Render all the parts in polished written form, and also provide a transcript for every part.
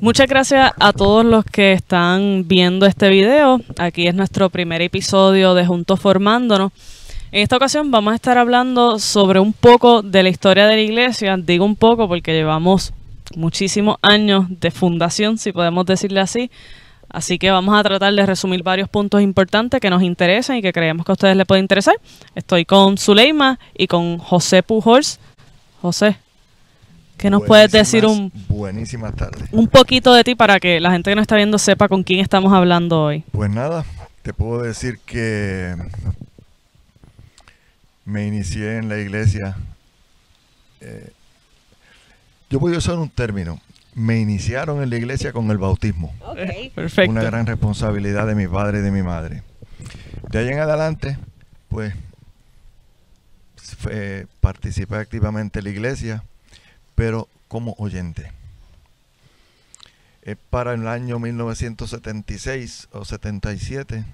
Muchas gracias a todos los que están viendo este video. Aquí es nuestro primer episodio de Juntos Formándonos. En esta ocasión vamos a estar hablando sobre un poco de la historia de la iglesia. Digo un poco porque llevamos muchísimos años de fundación, si podemos decirle así. Así que vamos a tratar de resumir varios puntos importantes que nos interesan y que creemos que a ustedes les puede interesar. Estoy con Zuleima y con José Pujols. José, ¿qué nos puedes decir buenísimas tardes. Un poquito de ti para que la gente que nos está viendo sepa con quién estamos hablando hoy? Pues nada, te puedo decir que me inicié en la iglesia. Yo voy a usar un término. Me iniciaron en la iglesia con el bautismo. Okay. Perfecto. Una gran responsabilidad de mi padre y de mi madre. De ahí en adelante, pues, participé activamente en la iglesia, pero como oyente. Es para el año 1976 o 77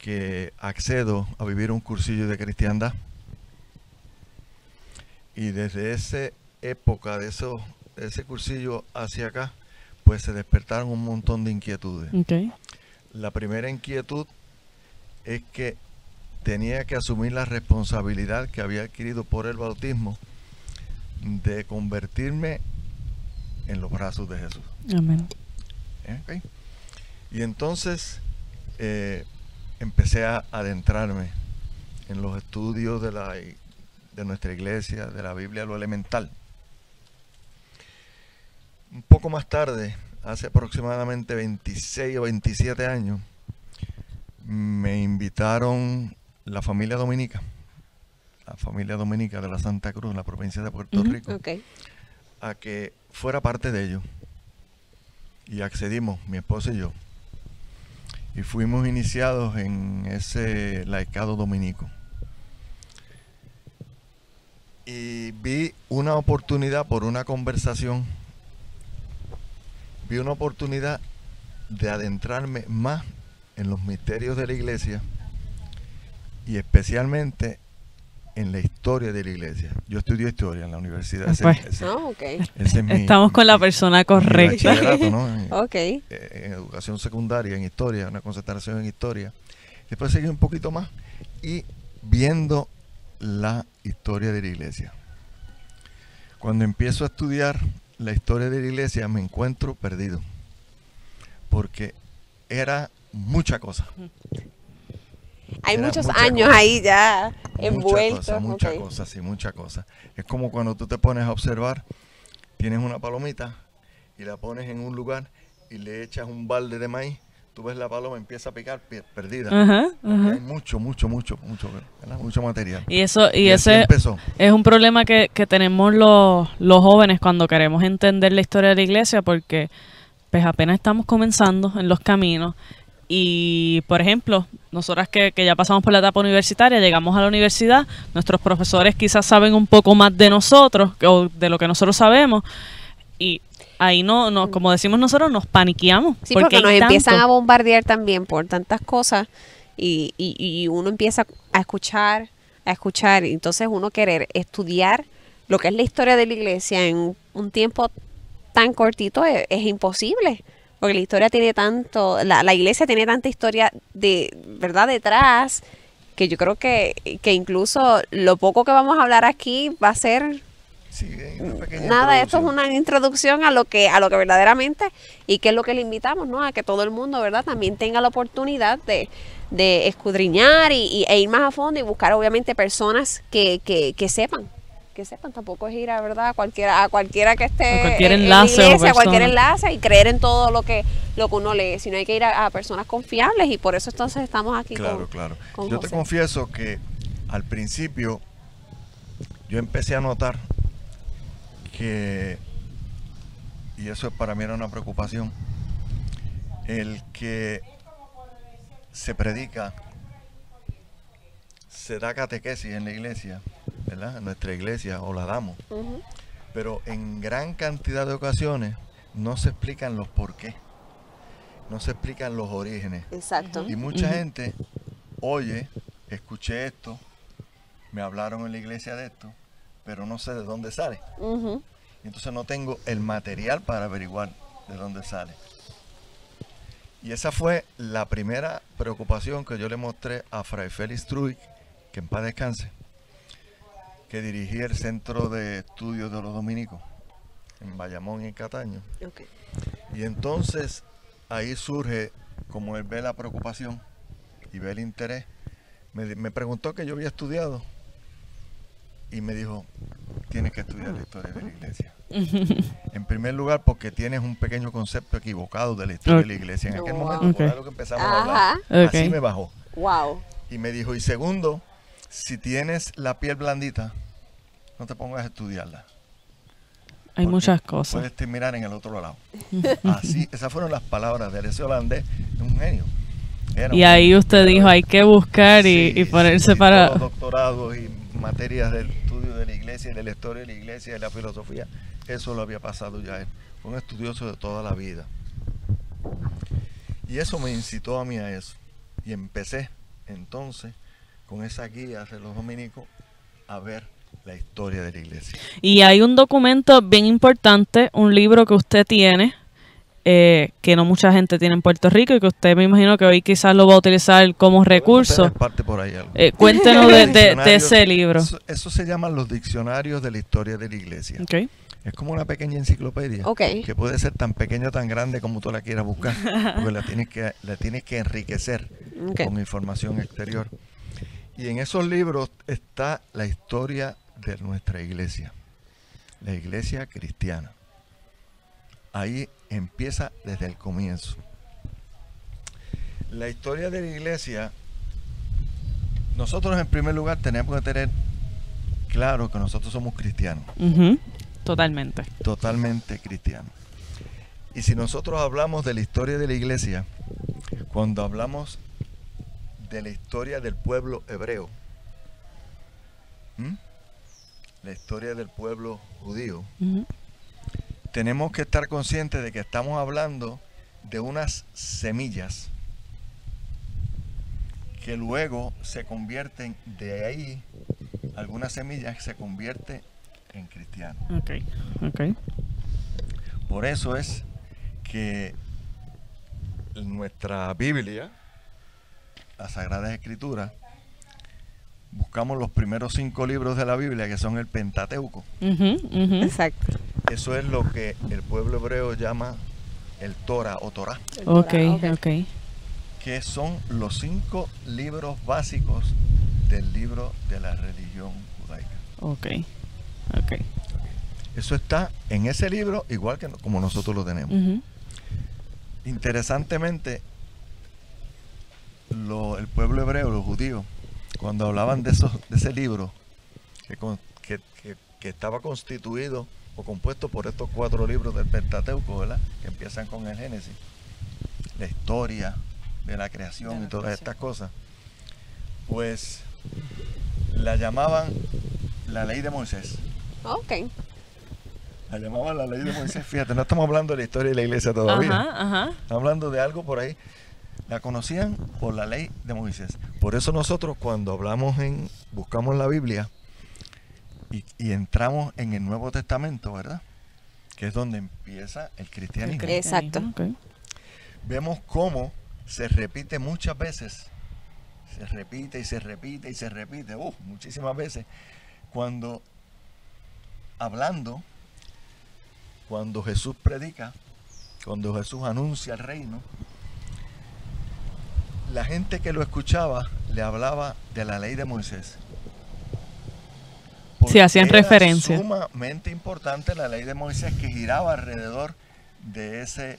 que accedo a vivir un cursillo de cristiandad. Y desde esa época, de ese cursillo hacia acá, pues se despertaron un montón de inquietudes. Okay. La primera inquietud es que tenía que asumir la responsabilidad que había adquirido por el bautismo de convertirme en los brazos de Jesús. Amén. Okay. Y entonces empecé a adentrarme en los estudios de nuestra iglesia, de la Biblia, lo elemental. Un poco más tarde, hace aproximadamente 26 o 27 años, me invitaron la familia dominica de la Santa Cruz, en la provincia de Puerto Rico, Okay. a que fuera parte de ellos. Y accedimos, mi esposa y yo. Y fuimos iniciados en ese laicado dominico. Y vi una oportunidad por una conversación. Vi una oportunidad de adentrarme más en los misterios de la iglesia y especialmente en la historia de la iglesia. Yo estudié historia en la universidad. Estamos con la persona correcta. Bachillerato, ¿no? Okay. En educación secundaria, en historia, una concentración en historia. Después seguí un poquito más y viendo la historia de la iglesia. Cuando empiezo a estudiar la historia de la iglesia me encuentro perdido, porque era mucha cosa. Hay muchos años ahí ya envueltos. Mucha cosa. Es como cuando tú te pones a observar, tienes una palomita y la pones en un lugar y le echas un balde de maíz, tú ves la paloma, empieza a picar, perdida. Hay mucho material. Y ese es un problema que tenemos los jóvenes cuando queremos entender la historia de la iglesia, porque pues apenas estamos comenzando en los caminos. Y, por ejemplo, nosotras que ya pasamos por la etapa universitaria, llegamos a la universidad, nuestros profesores quizás saben un poco más de nosotros o de lo que nosotros sabemos, y ahí como decimos nosotros, nos paniqueamos. Sí, porque nos empiezan a bombardear también por tantas cosas y uno empieza a escuchar, y entonces uno querer estudiar lo que es la historia de la iglesia en un tiempo tan cortito es imposible. Porque la historia tiene tanto, la iglesia tiene tanta historia verdad detrás, que yo creo que incluso lo poco que vamos a hablar aquí va a ser nada. Esto es una introducción a lo que verdaderamente, y que es lo que le invitamos, ¿no? A que todo el mundo, ¿verdad?, también tenga la oportunidad de escudriñar e ir más a fondo y buscar obviamente personas que sepan. Tampoco es ir a cualquiera que esté a cualquier en enlace, la iglesia, a cualquier enlace y creer en todo lo que uno lee, sino hay que ir a personas confiables, y por eso entonces estamos aquí. Claro. Con Yo José. te confieso que al principio yo empecé a notar que, y eso para mí era una preocupación, el que se predica, se da catequesis en la iglesia, ¿verdad? En nuestra iglesia, o la damos. Pero en gran cantidad de ocasiones no se explican los porqués, no se explican los orígenes. Exacto. Y mucha gente escuché esto, me hablaron en la iglesia de esto, pero no sé de dónde sale. Y entonces no tengo el material para averiguar de dónde sale. Y esa fue la primera preocupación que yo le mostré a Fray Félix Truy, que en paz descanse, que dirigía el Centro de Estudios de los Dominicos en Bayamón y en Cataño. Okay. Y entonces ahí surge, como él ve la preocupación y ve el interés, me preguntó que yo había estudiado y me dijo, tienes que estudiar la historia de la iglesia. En primer lugar, porque tienes un pequeño concepto equivocado de la historia de la iglesia. En aquel momento, por algo que empezamos a hablar, así me bajó. Wow. Y me dijo, y segundo, si tienes la piel blandita, no te pongas a estudiarla. Hay muchas cosas. Puedes terminar en el otro lado. Así, esas fueron las palabras de ese holandés, un genio. Y ahí usted dijo, hay que buscar y ponerse para... Todos los doctorados y materias del estudio de la iglesia, de la historia de la iglesia, de la filosofía, eso lo había pasado ya él. Fue un estudioso de toda la vida. Y eso me incitó a mí a eso. Y empecé entonces con esa guía de los dominicos a ver la historia de la iglesia. Y hay un documento bien importante, un libro que usted tiene, que no mucha gente tiene en Puerto Rico y que usted me imagino que hoy quizás lo va a utilizar como recurso. Por ahí algo. Cuéntenos de ese libro. Eso se llaman los diccionarios de la historia de la iglesia. Okay. Es como una pequeña enciclopedia que puede ser tan pequeña o tan grande como tú la quieras buscar, porque la tienes que enriquecer con información exterior. Y en esos libros está la historia de nuestra iglesia, la iglesia cristiana. Ahí empieza desde el comienzo. La historia de la iglesia, nosotros en primer lugar tenemos que tener claro que nosotros somos cristianos. Totalmente. Totalmente cristianos. Y si nosotros hablamos de la historia de la iglesia, cuando hablamos de la historia del pueblo hebreo, la historia del pueblo judío, tenemos que estar conscientes de que estamos hablando de unas semillas que luego se convierten, de ahí algunas semillas se convierten en cristianos. Okay. Por eso es que en nuestra Biblia, las Sagradas Escrituras, buscamos los primeros 5 libros de la Biblia, que son el Pentateuco. Exacto. Eso es lo que el pueblo hebreo llama el Torah o Torah. Okay. Que son los 5 libros básicos del libro de la religión judaica. Okay. Eso está en ese libro igual que como nosotros lo tenemos. Interesantemente, el pueblo hebreo, los judíos, cuando hablaban de ese libro que estaba constituido o compuesto por estos 4 libros del Pentateuco, ¿verdad? Que empiezan con el Génesis, la historia de la creación y todas estas cosas, pues la llamaban la ley de Moisés. La llamaban la ley de Moisés. Fíjate, no estamos hablando de la historia de la iglesia todavía. Estamos hablando de algo por ahí. La conocían por la ley de Moisés. Por eso nosotros cuando buscamos la Biblia y entramos en el Nuevo Testamento, ¿verdad? Que es donde empieza el cristianismo. Exacto. Vemos cómo se repite muchas veces. Se repite y se repite y se repite. Muchísimas veces. Cuando Jesús predica, cuando Jesús anuncia el reino, la gente que lo escuchaba le hablaba de la ley de Moisés. Sí, hacían referencia. Sumamente importante la ley de Moisés, que giraba alrededor de esos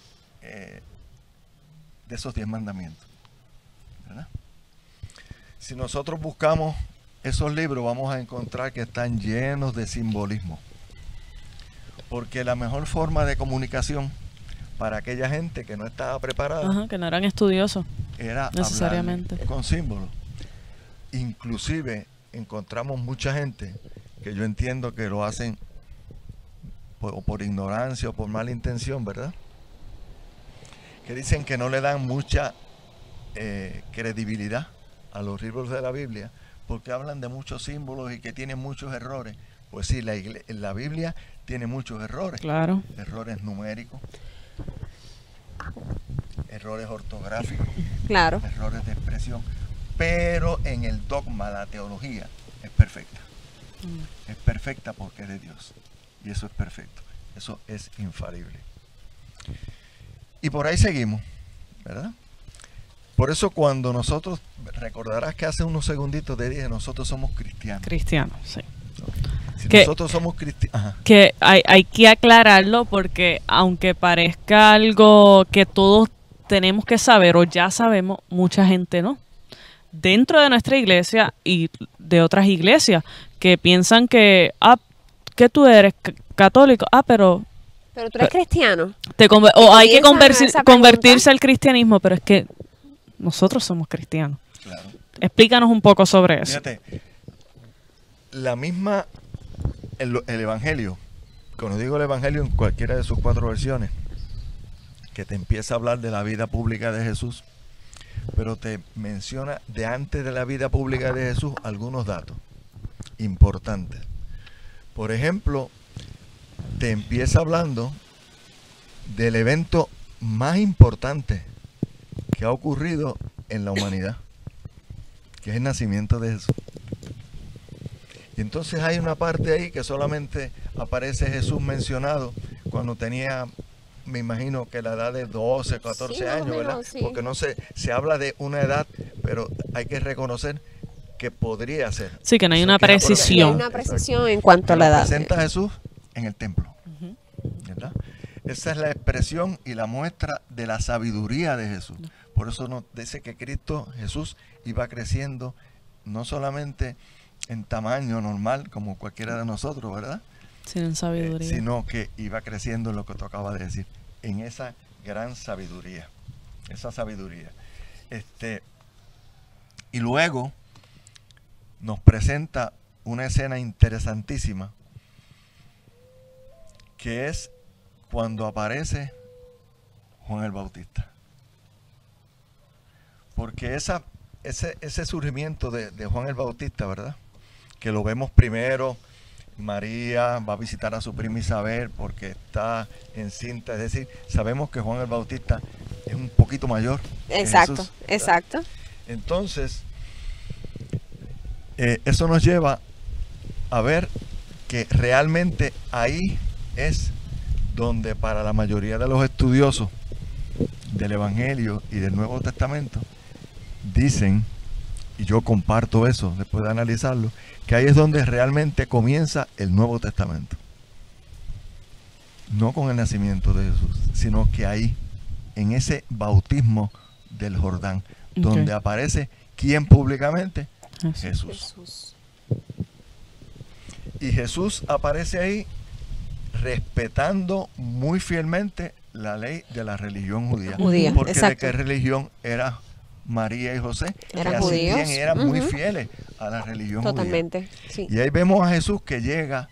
10 mandamientos, ¿verdad? Si nosotros buscamos esos libros, vamos a encontrar que están llenos de simbolismo. Porque la mejor forma de comunicación para aquella gente que no estaba preparada, que no eran estudiosos, era necesariamente hablar con símbolos. Inclusive encontramos mucha gente que yo entiendo que lo hacen por ignorancia o por mala intención, ¿verdad? Que dicen que no le dan mucha credibilidad a los libros de la Biblia porque hablan de muchos símbolos y que tienen muchos errores. Pues sí, la Biblia tiene muchos errores. Claro. Errores numéricos, errores ortográficos, Claro. errores de expresión, pero en el dogma, la teología, es perfecta. Es perfecta porque es de Dios. Y eso es perfecto. Eso es infalible. Y por ahí seguimos, ¿verdad? Por eso cuando nosotros, recordarás que hace unos segunditos te dije, nosotros somos cristianos. Cristiano, sí. Si Que- nosotros somos cristianos, Que hay que aclararlo porque aunque parezca algo que todos tenemos que saber o ya sabemos, mucha gente no. Dentro de nuestra iglesia y de otras iglesias que piensan que, que tú eres católico, pero Pero tú eres cristiano. o hay que piensan esa pregunta. convertirse al cristianismo, pero es que nosotros somos cristianos. claro. Explícanos un poco sobre eso. Fíjate, la misma, el Evangelio, cuando digo el Evangelio en cualquiera de sus 4 versiones, que te empieza a hablar de la vida pública de Jesús, pero te menciona de antes de la vida pública de Jesús algunos datos importantes. Por ejemplo, te empieza hablando del evento más importante que ha ocurrido en la humanidad, que es el nacimiento de Jesús. Y entonces hay una parte ahí que solamente aparece Jesús mencionado cuando tenía, me imagino que la edad de 12, 14 Sí, más o años, ¿verdad? menos, sí. Porque no se habla de una edad, pero hay que reconocer que podría ser. Sí, que no hay Eso una que no podría- precisión. Hay una precisión en cuanto a la edad. Presenta a Jesús en el templo, ¿verdad? Esa es la expresión y la muestra de la sabiduría de Jesús. Por eso nos dice que Cristo Jesús iba creciendo no solamente en tamaño normal como cualquiera de nosotros, ¿verdad? Sin sabiduría. Sino que iba creciendo en lo que tú acabas de decir, en esa gran sabiduría, esa sabiduría. Y luego nos presenta una escena interesantísima, que es cuando aparece Juan el Bautista. Porque ese surgimiento de Juan el Bautista, ¿verdad? Que lo vemos primero, María va a visitar a su prima Isabel porque está encinta, es decir, sabemos que Juan el Bautista es un poquito mayor que Exacto, Jesús, ¿verdad? exacto. Entonces, eso nos lleva a ver que realmente ahí es donde para la mayoría de los estudiosos del Evangelio y del Nuevo Testamento dicen, y yo comparto eso después de analizarlo, que ahí es donde realmente comienza el Nuevo Testamento. No con el nacimiento de Jesús, sino que ahí, en ese bautismo del Jordán, donde aparece ¿quién públicamente? Jesús. Y Jesús aparece ahí respetando muy fielmente la ley de la religión judía. Judía, Porque de exacto. qué religión era María y José, Eran que así judíos. bien eran muy Ujú. fieles a la religión judía. Totalmente, sí. Y ahí vemos a Jesús que llega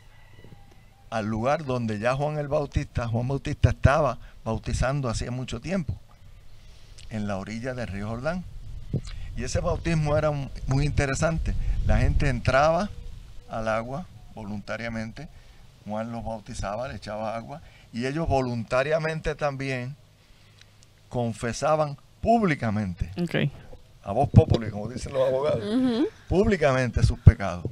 al lugar donde ya Juan Bautista estaba bautizando hacía mucho tiempo, en la orilla del río Jordán. Y ese bautismo era muy interesante. La gente entraba al agua voluntariamente, Juan los bautizaba, le echaba agua, y ellos voluntariamente también confesaban públicamente, Ok. a voz populi, como dicen los abogados, Ujú. públicamente sus pecados.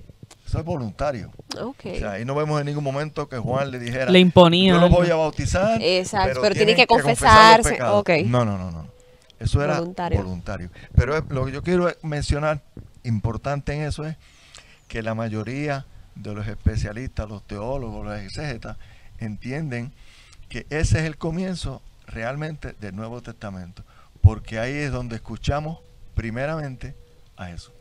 Eso es voluntario. Ok. O sea, ahí no vemos en ningún momento que Juan le dijera, Le imponía yo los algo. voy a bautizar, Exacto, pero tiene tienen que confesar los confesarse. pecados". Ok. No. Eso era Voluntario. voluntario. Pero lo que yo quiero mencionar, importante en eso, es que la mayoría de los especialistas, los teólogos, los exégetas, entienden que ese es el comienzo realmente del Nuevo Testamento. Porque ahí es donde escuchamos primeramente a Jesús.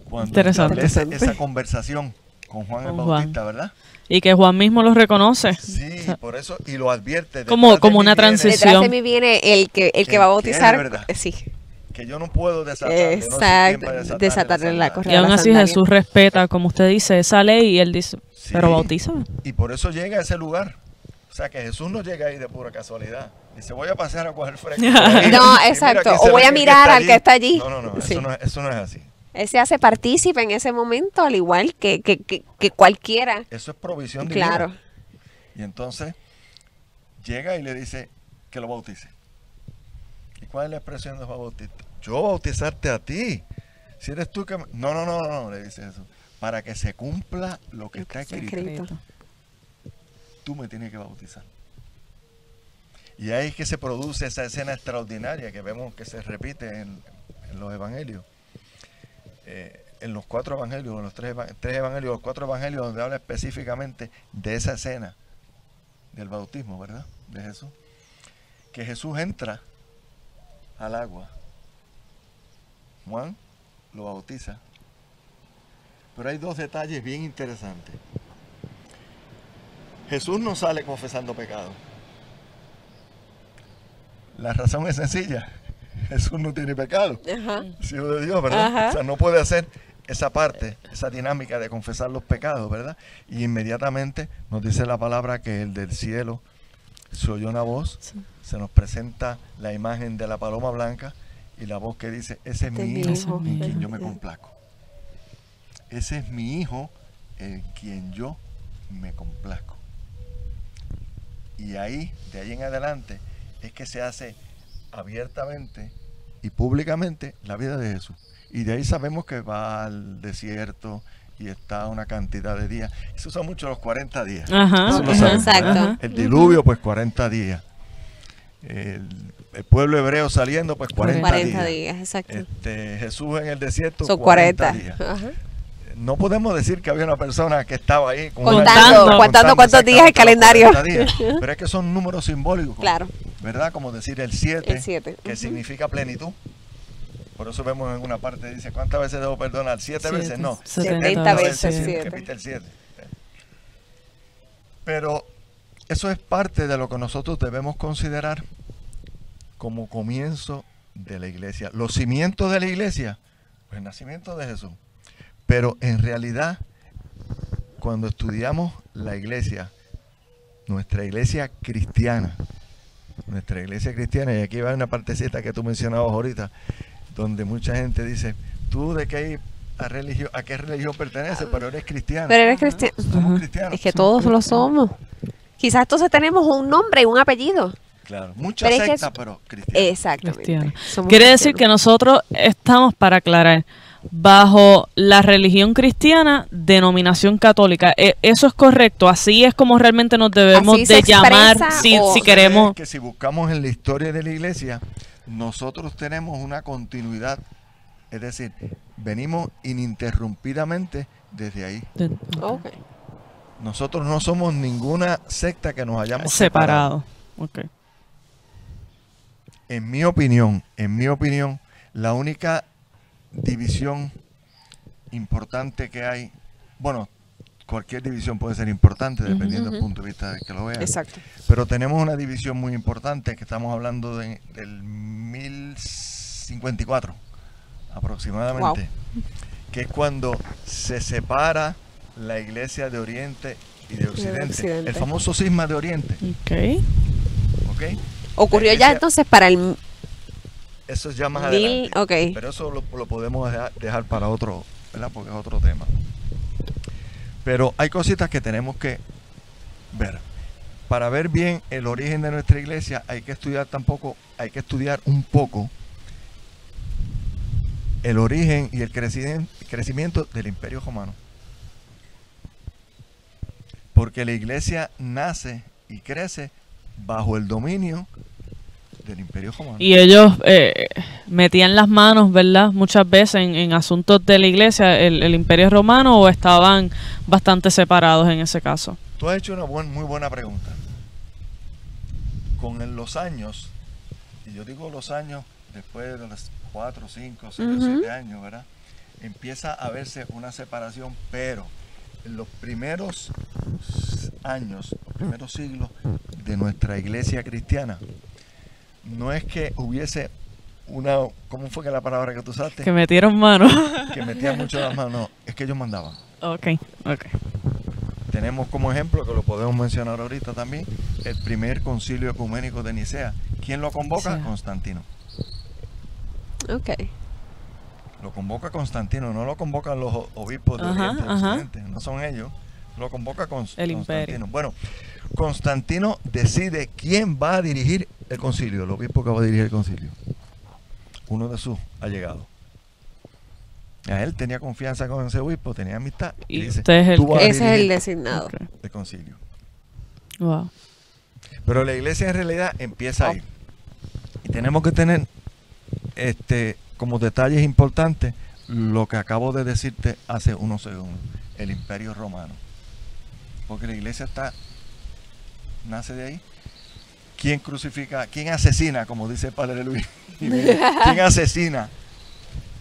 Cuando Interesante. establece esa conversación con Juan el Con Bautista, ¿verdad? Y que Juan mismo lo reconoce. Sí, O sea, por eso, y lo advierte. Como detrás de mí una viene transición. Detrás de mí viene el que va a es bautizar. verdad. Sí. Que yo no puedo desatarle. Exacto, desatarle la y correa. aún la así sandalia. Jesús respeta, como usted dice, esa ley y él dice, Sí. pero bautízame. Y por eso llega a ese lugar. O sea, que Jesús no llega ahí de pura casualidad. Dice, voy a pasear a coger fresco. por ahí. No, Y mira, exacto. aquí O se voy ve a que el mirar al que está allí. No, Sí. eso no es así. Él se hace partícipe en ese momento, al igual que cualquiera. Eso es provisión divina. Claro. Y entonces llega y le dice, que lo bautice. ¿Y cuál es la expresión de Juan Bautista? Yo bautizarte a ti. Si eres tú que... No, le dice Jesús. Para que se cumpla lo que está escrito. Tú me tienes que bautizar. Y ahí es que se produce esa escena extraordinaria que vemos que se repite en los evangelios. En los 4 evangelios, en los 3 evangelios, los 4 evangelios, donde habla específicamente de esa escena del bautismo, ¿verdad? De Jesús. Que Jesús entra al agua. Juan lo bautiza. Pero hay 2 detalles bien interesantes. Jesús no sale confesando pecado. La razón es sencilla. Jesús no tiene pecado. Ajá. Es hijo de Dios, ¿verdad? Ajá. O sea, no puede hacer esa parte, esa dinámica de confesar los pecados, ¿verdad? Y inmediatamente nos dice la palabra que el del cielo se oyó una voz, se nos presenta la imagen de la paloma blanca y la voz que dice, ese es mi hijo en quien yo me complazco. Ese es mi hijo en quien yo me complazco. Y ahí, de ahí en adelante, es que se hace abiertamente y públicamente la vida de Jesús. Y de ahí sabemos que va al desierto y está una cantidad de días. Se usa mucho los 40 días. Ajá, Eso lo ajá. sabemos, ¿verdad? Exacto. El diluvio, pues 40 días. El pueblo hebreo saliendo, pues 40 días. Exacto. Jesús en el desierto, Son 40. días. Ajá. No podemos decir que había una persona que estaba ahí Contando cuántos días el calendario. 40 días, pero es que son números simbólicos. Claro. ¿Verdad? Como decir el 7, El 7. que significa plenitud. Por eso vemos en una parte, dice, ¿cuántas veces debo perdonar? 7 veces, no. 70 veces, siete, 7. repite el 7. Pero eso es parte de lo que nosotros debemos considerar como comienzo de la iglesia. Los cimientos de la iglesia, pues el nacimiento de Jesús. Pero en realidad, cuando estudiamos la iglesia, nuestra iglesia cristiana, y aquí va una partecita que tú mencionabas ahorita, donde mucha gente dice, tú de qué a qué religión perteneces, pero eres cristiano. Pero eres cristiano. Somos cristianos. Es que todos lo somos. Quizás entonces tenemos un nombre y un apellido. Claro, muchas Pero es que sectas, pero cristianos. Exactamente. Cristiano. Somos Quiere decir que cristianos. nosotros estamos, para aclarar, bajo la religión cristiana, denominación católica. ¿Eso es correcto? Así es como realmente nos debemos Así se de llamar expresa, si o- queremos. Que si buscamos en la historia de la iglesia, nosotros tenemos una continuidad. Es decir, venimos ininterrumpidamente desde ahí. Ok. Nosotros no somos ninguna secta que nos hayamos Separado. Ok. En mi opinión, la única división importante que hay, bueno, cualquier división puede ser importante dependiendo del punto de vista de que lo vean. Exacto. Pero tenemos una división muy importante que estamos hablando del 1054 aproximadamente, que es cuando se separa la iglesia de Oriente y de Occidente. El famoso cisma de Oriente. Ok. ¿Ok? Ocurrió La ya iglesia- entonces para el Eso es ya más 1000, adelante. ok. Pero eso lo podemos dejar para otro, ¿verdad? Porque es otro tema. Pero hay cositas que tenemos que ver. Para ver bien el origen de nuestra iglesia hay que estudiar un poco el origen y el crecimiento del Imperio Romano. Porque la iglesia nace y crece bajo el dominio del Imperio Romano. Y ellos metían las manos, ¿verdad? Muchas veces en asuntos de la iglesia, el Imperio Romano, o estaban bastante separados en ese caso. Tú has hecho una muy buena pregunta. Con los años, y yo digo los años después de los 4, 5, 6 o 7 años, ¿verdad? Empieza a verse una separación, pero en los primeros años, los primeros siglos de nuestra iglesia cristiana, no es que hubiese una, ¿cómo fue que la palabra que tú usaste? Que metieron manos. Que metían mucho las manos, no, es que ellos mandaban. Ok. Tenemos como ejemplo, que lo podemos mencionar ahorita también, el primer concilio ecuménico de Nicea. ¿Quién lo convoca? Nicea. Constantino. Ok. Lo convoca Constantino, no lo convocan los obispos de Oriente y Occidente, no son ellos. Lo convoca El Constantino. imperio. Bueno, Constantino decide quién va a dirigir el concilio, el obispo que va a dirigir el concilio, uno de sus allegados. A él tenía confianza con ese obispo, tenía amistad. Y dice, usted es el "Tú vas a Ese es el dirigir designado. Ok. el concilio". Wow. Pero la iglesia en realidad empieza Oh. ahí. Y tenemos que tener como detalles importantes lo que acabo de decirte hace unos segundos, el Imperio Romano. Porque la iglesia nace de ahí. ¿Quién crucifica? ¿Quién asesina, como dice el Padre Luis? ¿Quién asesina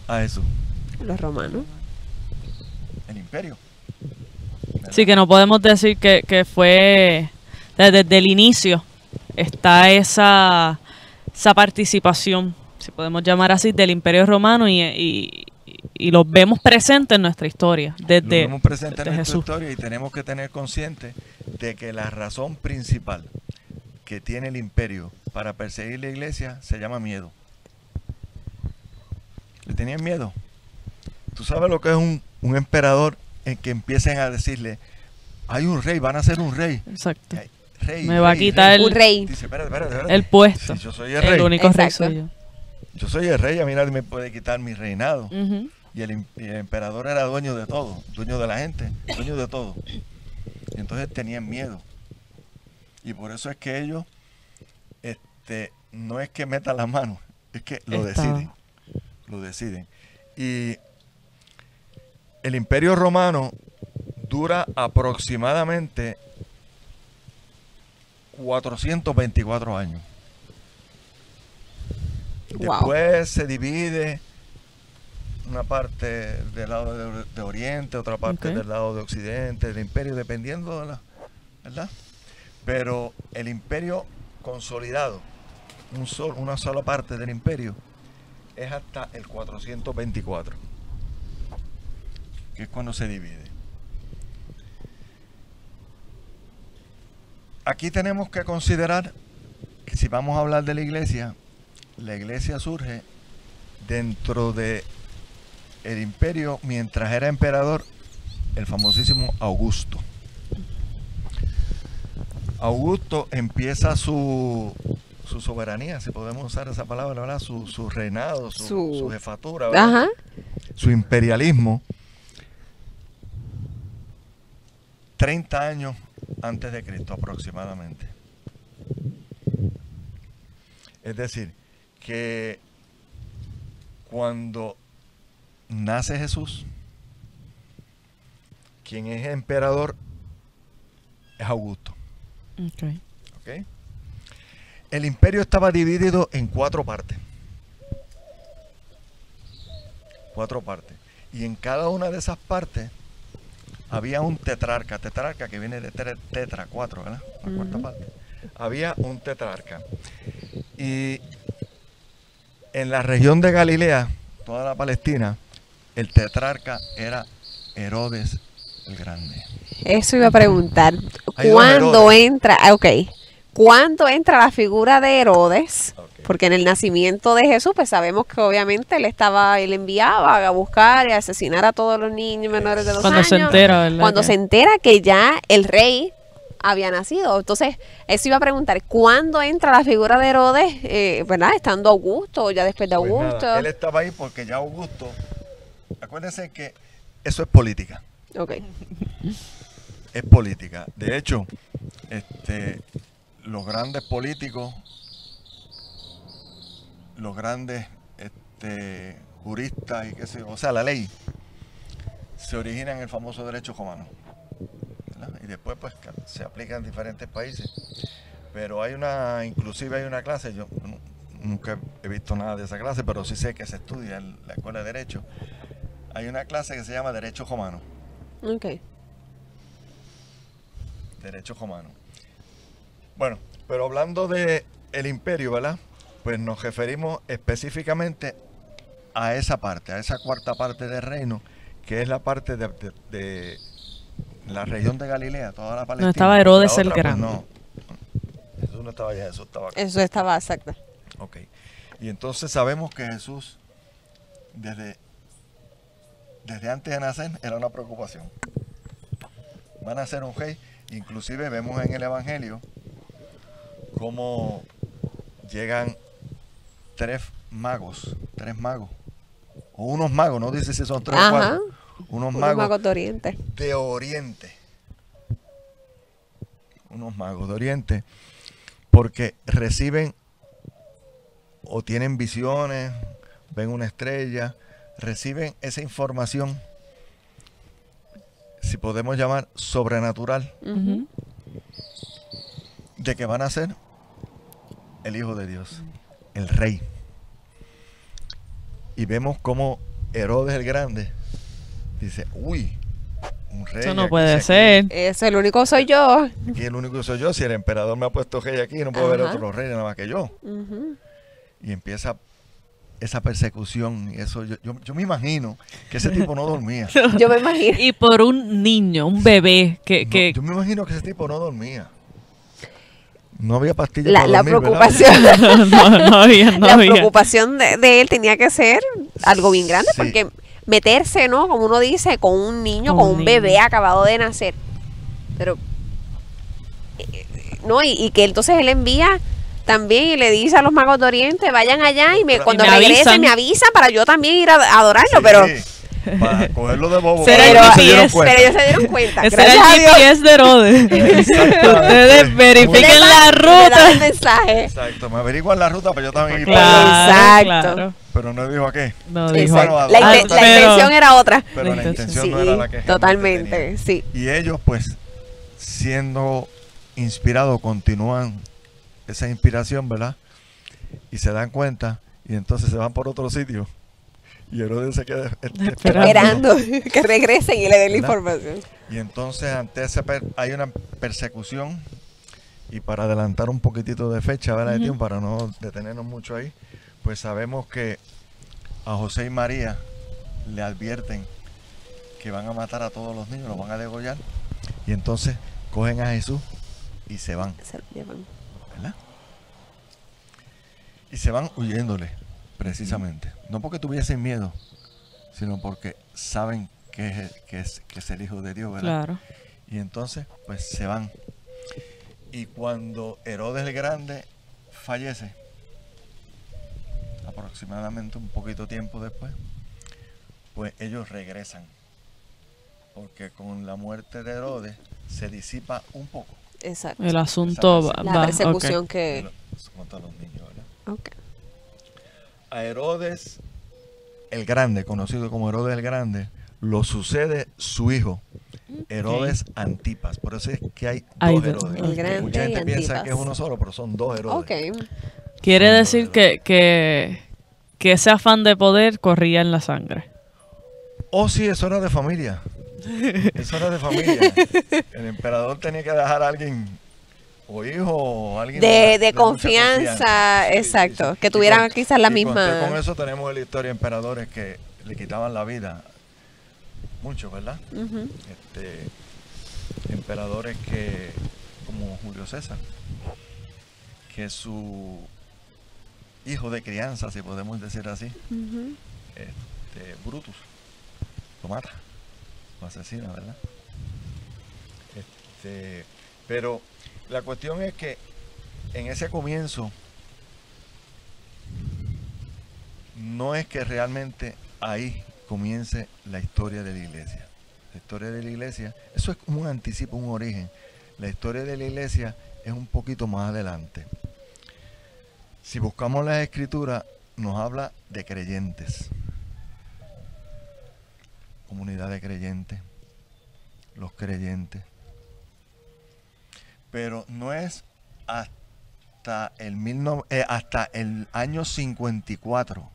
a Jesús? Los romanos. El imperio. ¿Verdad? Sí, que no podemos decir que fue desde el inicio está esa participación, si podemos llamar así, del Imperio Romano y los vemos presentes en nuestra historia Lo desde, vemos presente desde en nuestra Jesús. historia y tenemos que tener consciente de que la razón principal que tiene el imperio para perseguir la iglesia se llama miedo. ¿Le tenían miedo? ¿Tú sabes lo que es un emperador en que empiecen a decirle, hay un rey, van a ser un rey? Exacto. Rey, Me va a quitar Un rey. Dice, espérate. el puesto. Si yo soy el rey. El único rey Exacto. soy yo. Yo soy el rey, a mí nadie me puede quitar mi reinado. Ujú. Y el emperador era dueño de todo, dueño de la gente, dueño de todo. Y entonces tenían miedo. Y por eso es que ellos, no es que metan las manos, es que lo deciden. Lo deciden. Y el Imperio Romano dura aproximadamente 424 años. Wow. Después se divide una parte del lado de Oriente, otra parte Ok. del lado de Occidente, del imperio, dependiendo de ¿verdad? Pero el imperio consolidado, una sola parte del imperio, es hasta el 424, que es cuando se divide. Aquí tenemos que considerar que si vamos a hablar de la iglesia surge dentro de el imperio mientras era emperador el famosísimo Augusto. Augusto empieza su soberanía, si podemos usar esa palabra, ¿verdad? Su reinado, su jefatura, ¿verdad? Ajá. Su imperialismo 30 años antes de Cristo aproximadamente. Es decir, que cuando nace Jesús, quien es emperador es Augusto. Okay. ¿Ok? El imperio estaba dividido en 4 partes. 4 partes. Y en cada una de esas partes había un tetrarca que viene de tetra, 4, ¿verdad? La cuarta parte. Había un tetrarca. Y en la región de Galilea, toda la Palestina, el tetrarca era Herodes el Grande. Eso iba a preguntar. Hay dos ¿Cuándo Herodes. entra? ¿Cuándo entra la figura de Herodes? Ok. Porque en el nacimiento de Jesús, pues sabemos que obviamente él enviaba a buscar y a asesinar a todos los niños menores de 2 Cuando años. se entera, ¿verdad? Cuando que- se entera que ya el rey había nacido. Entonces, eso iba a preguntar, ¿cuándo entra la figura de Herodes? ¿Verdad? Estando Augusto o ya después de Pues Augusto. nada, él estaba ahí porque ya Augusto, acuérdense que eso es política. Ok. Es política. De hecho, los grandes políticos, los grandes juristas y qué sé yo, o sea, la ley, se origina en el famoso derecho romano, ¿verdad? Y después pues se aplica en diferentes países. Pero inclusive hay una clase, yo nunca he visto nada de esa clase, pero sí sé que se estudia en la escuela de Derecho. Hay una clase que se llama Derecho Romano. Ok. Derecho romano. Bueno, pero hablando de el imperio, ¿verdad? Pues nos referimos específicamente a esa parte, a esa cuarta parte del reino, que es la parte de la región de Galilea, toda la Palestina. No estaba Herodes La el otra, pues, Grande. no. Jesús no estaba allá, Jesús estaba acá. Eso estaba exacto. Ok. Y entonces sabemos que Jesús, desde antes de nacer, era una preocupación. Van a ser un rey. Inclusive vemos en el Evangelio cómo llegan tres magos, o unos magos, no dice si son tres o Ajá. cuatro, unos magos de Oriente. de Oriente. Unos magos de Oriente, porque reciben o tienen visiones, ven una estrella, reciben esa información, si podemos llamar sobrenatural, Ujú. de que van a ser el Hijo de Dios, el Rey. Y vemos como Herodes el Grande dice, uy, un rey. Eso no aquí, puede aquí, ser. Ese, el único soy yo. Aquí el único que soy yo, si el emperador me ha puesto rey aquí, no puede haber Ajá. otro rey nada más que yo. Ujú. Y empieza esa persecución, y eso yo me imagino que ese tipo no dormía. Yo me imagino. Y por un niño, un bebé, que Yo me imagino que ese tipo no dormía. No había pastillas La, para la dormir, preocupación, no había, no la había. preocupación de él tenía que ser algo bien grande, Sí. porque meterse, ¿no? Como uno dice, con un niño, Con con un un bebé niño. acabado de nacer. Pero, no, y que entonces él envía también y le dice a los magos de Oriente, vayan allá y Pero- cuando Y me regrese avisan. me avisan para yo también ir a adorarlo, Sí, pero... para cogerlo de bobo. Será para el que GPS, se dieron cuenta. Pero ellos se dieron cuenta. Ese Gracias era a el Dios. GPS de Herodes. Exactamente. Ustedes verifiquen Le la dan- le dan ruta. el mensaje. Exacto, me averiguan la ruta, pero yo también ir Claro, para allá. Exacto. claro. Pero no dijo a qué. No dijo. Exacto. Bueno, La, ah, la pero- intención era otra. Pero la intención no Sí, era la que totalmente, realmente sí. tenía. Y ellos, pues, siendo inspirados, continúan esa inspiración, ¿verdad? Y se dan cuenta, y entonces se van por otro sitio. Y Herodes se queda Esperando que regresen y le den la ¿Verdad? información. Y entonces ante ese hay una persecución, y para adelantar un poquitito de fecha, ¿verdad? De tiempo, para no detenernos mucho ahí, pues sabemos que a José y María le advierten que van a matar a todos los niños, los van a degollar, y entonces cogen a Jesús y se van, Se lo llevan. ¿verdad? Y se van huyéndole, precisamente. No porque tuviesen miedo, sino porque saben que es el Hijo de Dios, ¿verdad? Claro. Y entonces, pues se van. Y cuando Herodes el Grande fallece, aproximadamente un poquito tiempo después, pues ellos regresan. Porque con la muerte de Herodes se disipa un poco Exacto. El asunto Esa va. La va, persecución ok. que... contra los niños, ¿verdad? Ok. A Herodes el Grande, conocido como Herodes el Grande, lo sucede su hijo, Herodes Antipas. Por eso es que hay Hay dos dos. Herodes. El Grande Mucha gente y piensa Antipas. que es uno solo, pero son dos Herodes. Ok. Quiere Son decir dos que ese afán de poder corría en la sangre. Oh, sí, eso era de familia. Eso era de familia. El emperador tenía que dejar a alguien, o hijo, o alguien De mucha confianza, Sí, exacto, sí. que Y tuvieran quizás la y misma... con eso tenemos en la historia de emperadores que le quitaban la vida. Muchos, ¿verdad? Ujú. Emperadores que, como Julio César, que su hijo de crianza, si podemos decir así, Ujú. Brutus, lo mata, lo asesina, ¿verdad? Pero la cuestión es que en ese comienzo no es que realmente ahí comience la historia de la iglesia. La historia de la iglesia, eso es como un anticipo, un origen. La historia de la iglesia es un poquito más adelante. Si buscamos las escrituras, nos habla de creyentes, comunidad de creyentes, los creyentes. Pero no es hasta hasta el año 54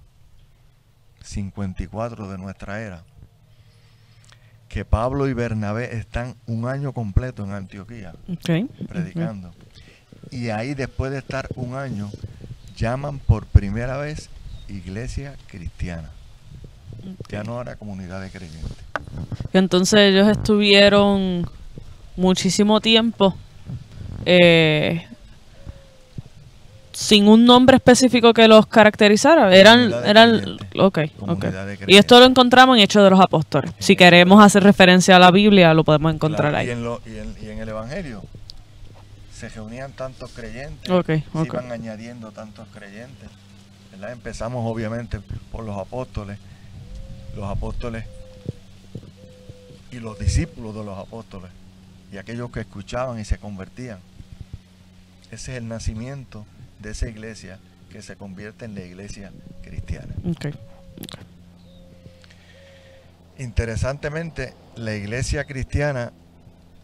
de nuestra era, que Pablo y Bernabé están un año completo en Antioquía Okay. predicando. Y ahí, después de estar un año, llaman por primera vez iglesia cristiana. Ya no era comunidad de creyentes. Entonces ellos estuvieron muchísimo tiempo sin un nombre específico que los caracterizara. Eran, Comunidad de eran, creyentes. okay, Comunidad okay. de Y creyentes. esto lo encontramos en Hechos de los Apóstoles. Si queremos hacer referencia a la Biblia, lo podemos encontrar Claro, ahí. y en el Evangelio se reunían tantos creyentes, Okay, se okay. iban añadiendo tantos creyentes, ¿verdad? Empezamos obviamente por los apóstoles y los discípulos de los apóstoles y aquellos que escuchaban y se convertían. Ese es el nacimiento de esa iglesia que se convierte en la iglesia cristiana. Okay. Interesantemente, la iglesia cristiana,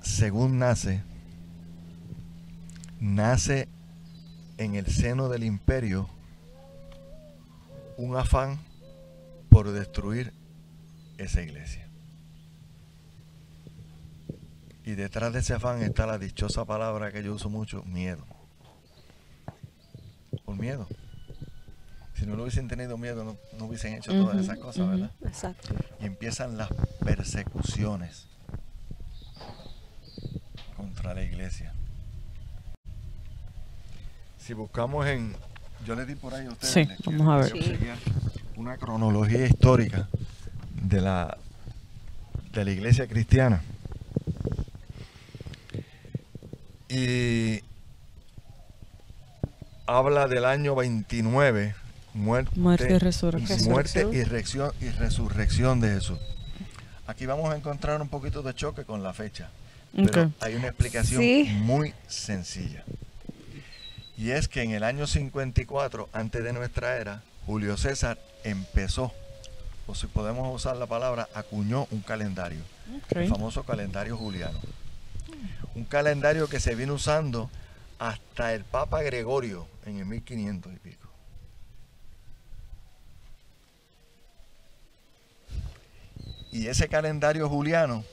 según nace en el seno del imperio un afán por destruir esa iglesia. Y detrás de ese afán está la dichosa palabra que yo uso mucho, miedo. Por miedo. Si no lo hubiesen tenido miedo, no hubiesen hecho todas esas cosas, ¿verdad? Exacto. Y empiezan las persecuciones contra la iglesia. Si buscamos yo le di por ahí a ustedes, Sí, vamos a ver. Sí. una cronología histórica de la iglesia cristiana. Y habla del año 29, muerte Muerte y resurrección. muerte y resurrección de Jesús. Aquí vamos a encontrar un poquito de choque con la fecha, pero Okay. hay una explicación Sí. muy sencilla. Y es que en el año 54, antes de nuestra era, Julio César empezó, o si podemos usar la palabra, acuñó un calendario, Okay. el famoso calendario juliano. Un calendario que se vino usando hasta el Papa Gregorio en el 1500 y pico. Y ese calendario juliano,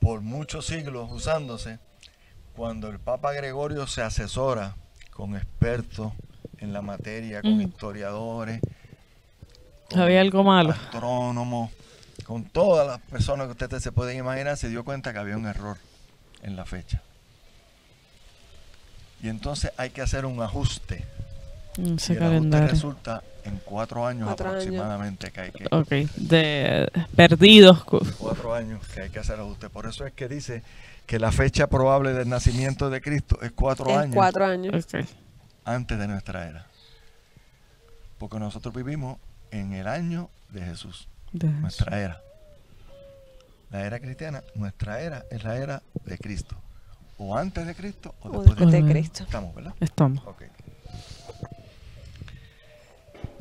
por muchos siglos usándose, cuando el Papa Gregorio se asesora con expertos en la materia, con historiadores, con Había algo malo. astrónomos, con todas las personas que ustedes se pueden imaginar, se dio cuenta que había un error en la fecha. Y entonces hay que hacer un ajuste. Ese Y el ajuste calendario. resulta en 4 años 4 años. aproximadamente que hay que Okay. De perdidos. 4 años que hay que hacer ajuste. Por eso es que dice que la fecha probable del nacimiento de Cristo es 4 Es años 4 años. Okay. antes de nuestra era. Porque nosotros vivimos en el año de Jesús, nuestra era. La era cristiana, nuestra era es la era de Cristo. O antes de Cristo o O después de después de Cristo. Cristo. Estamos, ¿verdad? Estamos. Ok.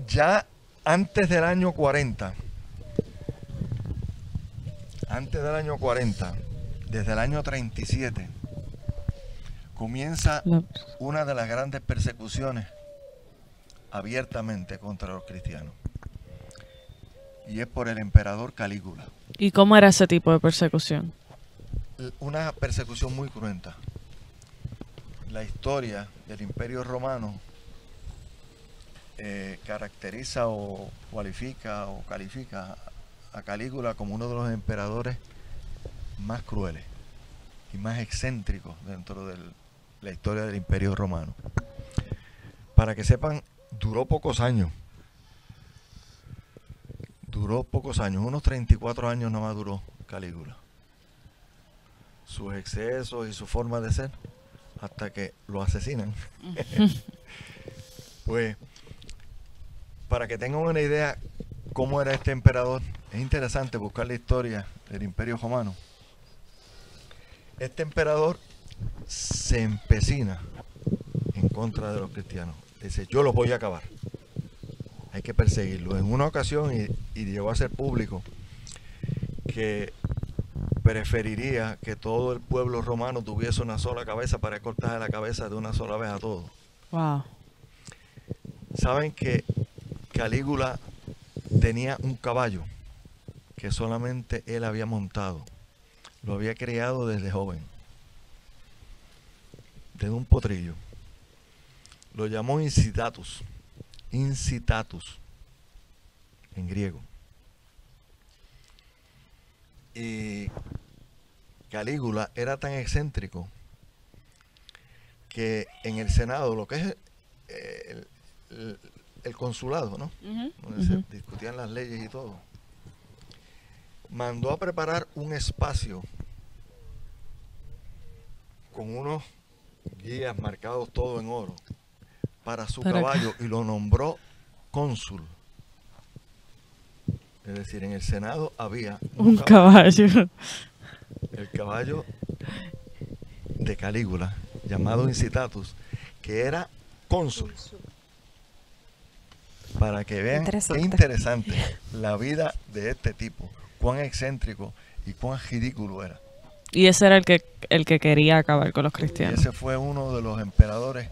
Ya antes del año 40, desde el año 37, comienza una de las grandes persecuciones abiertamente contra los cristianos. Y es por el emperador Calígula. ¿Y cómo era ese tipo de persecución? Una persecución muy cruenta. La historia del Imperio Romano caracteriza o califica a Calígula como uno de los emperadores más crueles y más excéntricos dentro de la historia del Imperio Romano. Para que sepan, duró pocos años, unos 34 años nomás duró Calígula. Sus excesos y su forma de ser, hasta que lo asesinan. Pues, para que tengan una idea cómo era este emperador, es interesante buscar la historia del Imperio Romano. Este emperador se empecina en contra de los cristianos. Dice, yo los voy a acabar. Hay que perseguirlos. En una ocasión, y llegó a ser público, que preferiría que todo el pueblo romano tuviese una sola cabeza para cortar la cabeza de una sola vez a todos. Wow. Saben que Calígula tenía un caballo que solamente él había montado. Lo había criado desde joven, desde un potrillo. Lo llamó Incitatus en griego. Y Calígula era tan excéntrico que en el Senado, lo que es el consulado, ¿no? Donde se discutían las leyes y todo, mandó a preparar un espacio con unos guías marcados todo en oro para su Para caballo y lo nombró cónsul. Es decir, en el Senado había Un caballo. el caballo de Calígula, llamado Incitatus, que era cónsul. Para que vean qué interesante la vida de este tipo, cuán excéntrico y cuán ridículo era. Y ese era el que quería acabar con los Y cristianos. ese fue uno de los emperadores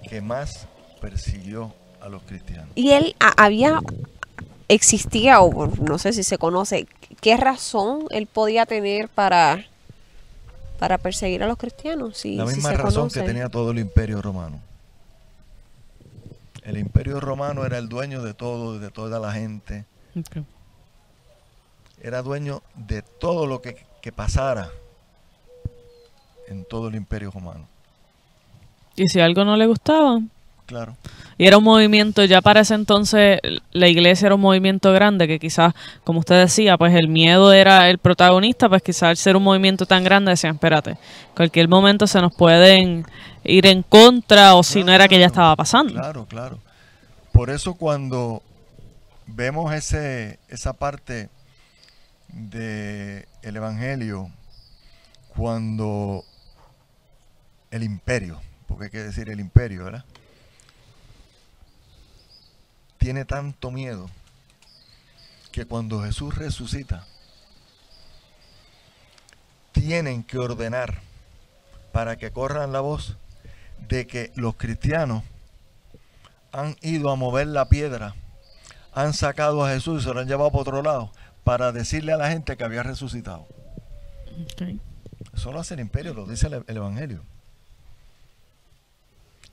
que más persiguió a los cristianos. Y él existía, o no sé si se conoce, qué razón él podía tener para perseguir a los cristianos. La misma razón que tenía todo el imperio romano. El imperio romano era el dueño de todo, de toda la gente. Okay. Era dueño de todo lo que pasara en todo el imperio romano. Y si algo no le gustaba, Claro. y era un movimiento, ya para ese entonces la iglesia era un movimiento grande que quizás, como usted decía, pues el miedo era el protagonista, pues quizás al ser un movimiento tan grande decían, espérate, cualquier momento se nos pueden ir en contra o si no era que ya estaba pasando. Claro, claro. Por eso cuando vemos esa parte del Evangelio, cuando el imperio, porque hay que decir el imperio, ¿verdad? Tiene tanto miedo que cuando Jesús resucita, tienen que ordenar para que corran la voz de que los cristianos han ido a mover la piedra, han sacado a Jesús y se lo han llevado para otro lado para decirle a la gente que había resucitado. Okay. Eso lo hace el imperio, lo dice el Evangelio.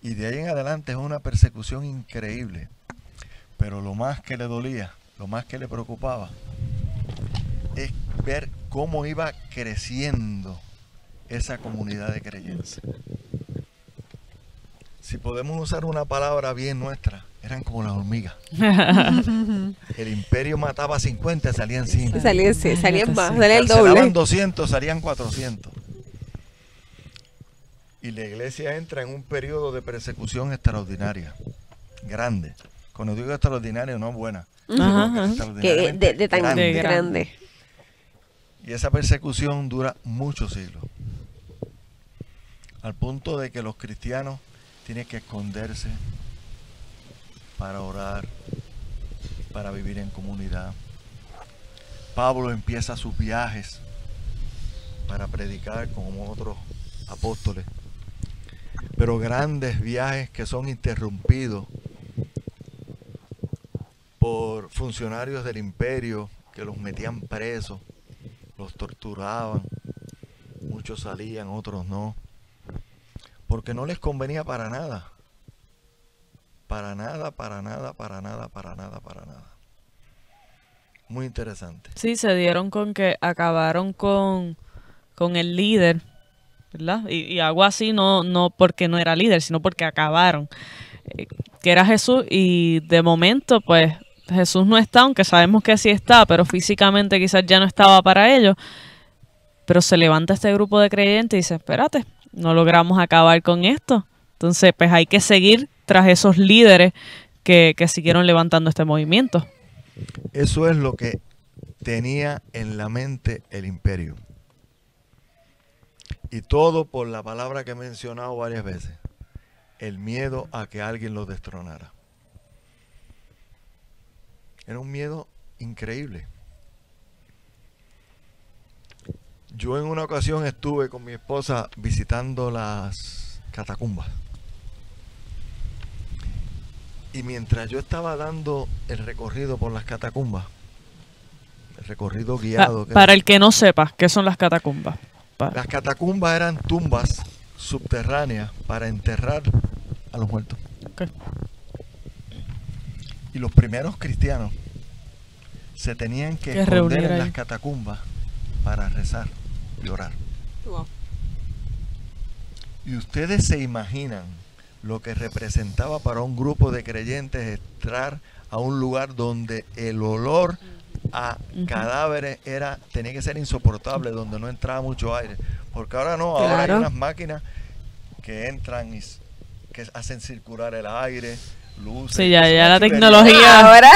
Y de ahí en adelante es una persecución increíble. Pero lo más que le dolía, lo más que le preocupaba, es ver cómo iba creciendo esa comunidad de creyentes. Si podemos usar una palabra bien nuestra, eran como las hormigas. El imperio mataba 50, salían 100. Salían más, salía el Carcelaban doble. 200, salían 400. Y la iglesia entra en un periodo de persecución extraordinaria, grande. Cuando digo extraordinaria, no buena. Ajá, ajá. Extraordinariamente De tan grande. grande. Y esa persecución dura muchos siglos. Al punto de que los cristianos tienen que esconderse para orar, para vivir en comunidad. Pablo empieza sus viajes para predicar como otros apóstoles. Pero grandes viajes que son interrumpidos por funcionarios del imperio que los metían presos, los torturaban, muchos salían, otros no, porque no les convenía para nada, para nada, para nada, para nada, para nada, para nada. Muy interesante. Sí, se dieron con que acabaron con el líder, ¿verdad? Y hago así no porque no era líder, sino porque acabaron, que era Jesús, y de momento pues Jesús no está, aunque sabemos que sí está, pero físicamente quizás ya no estaba para ellos. Pero se levanta este grupo de creyentes y dice, espérate, no logramos acabar con esto. Entonces, pues hay que seguir tras esos líderes que siguieron levantando este movimiento. Eso es lo que tenía en la mente el imperio. Y todo por la palabra que he mencionado varias veces. El miedo a que alguien los destronara. Era un miedo increíble. Yo en una ocasión estuve con mi esposa visitando las catacumbas. Y mientras yo estaba dando el recorrido por las catacumbas, el recorrido guiado. Para el que no sepa, ¿qué son las catacumbas? Las catacumbas eran tumbas subterráneas para enterrar a los muertos. Okay. Y los primeros cristianos se tenían que esconder en las catacumbas para rezar y orar. Wow. Y ustedes se imaginan lo que representaba para un grupo de creyentes entrar a un lugar donde el olor a cadáveres tenía que ser insoportable, donde no entraba mucho aire, Porque ahora no, ahora hay Claro. unas máquinas que entran y que hacen circular el aire, luces. Sí, ya eso es la una chulería. tecnología. Ahora,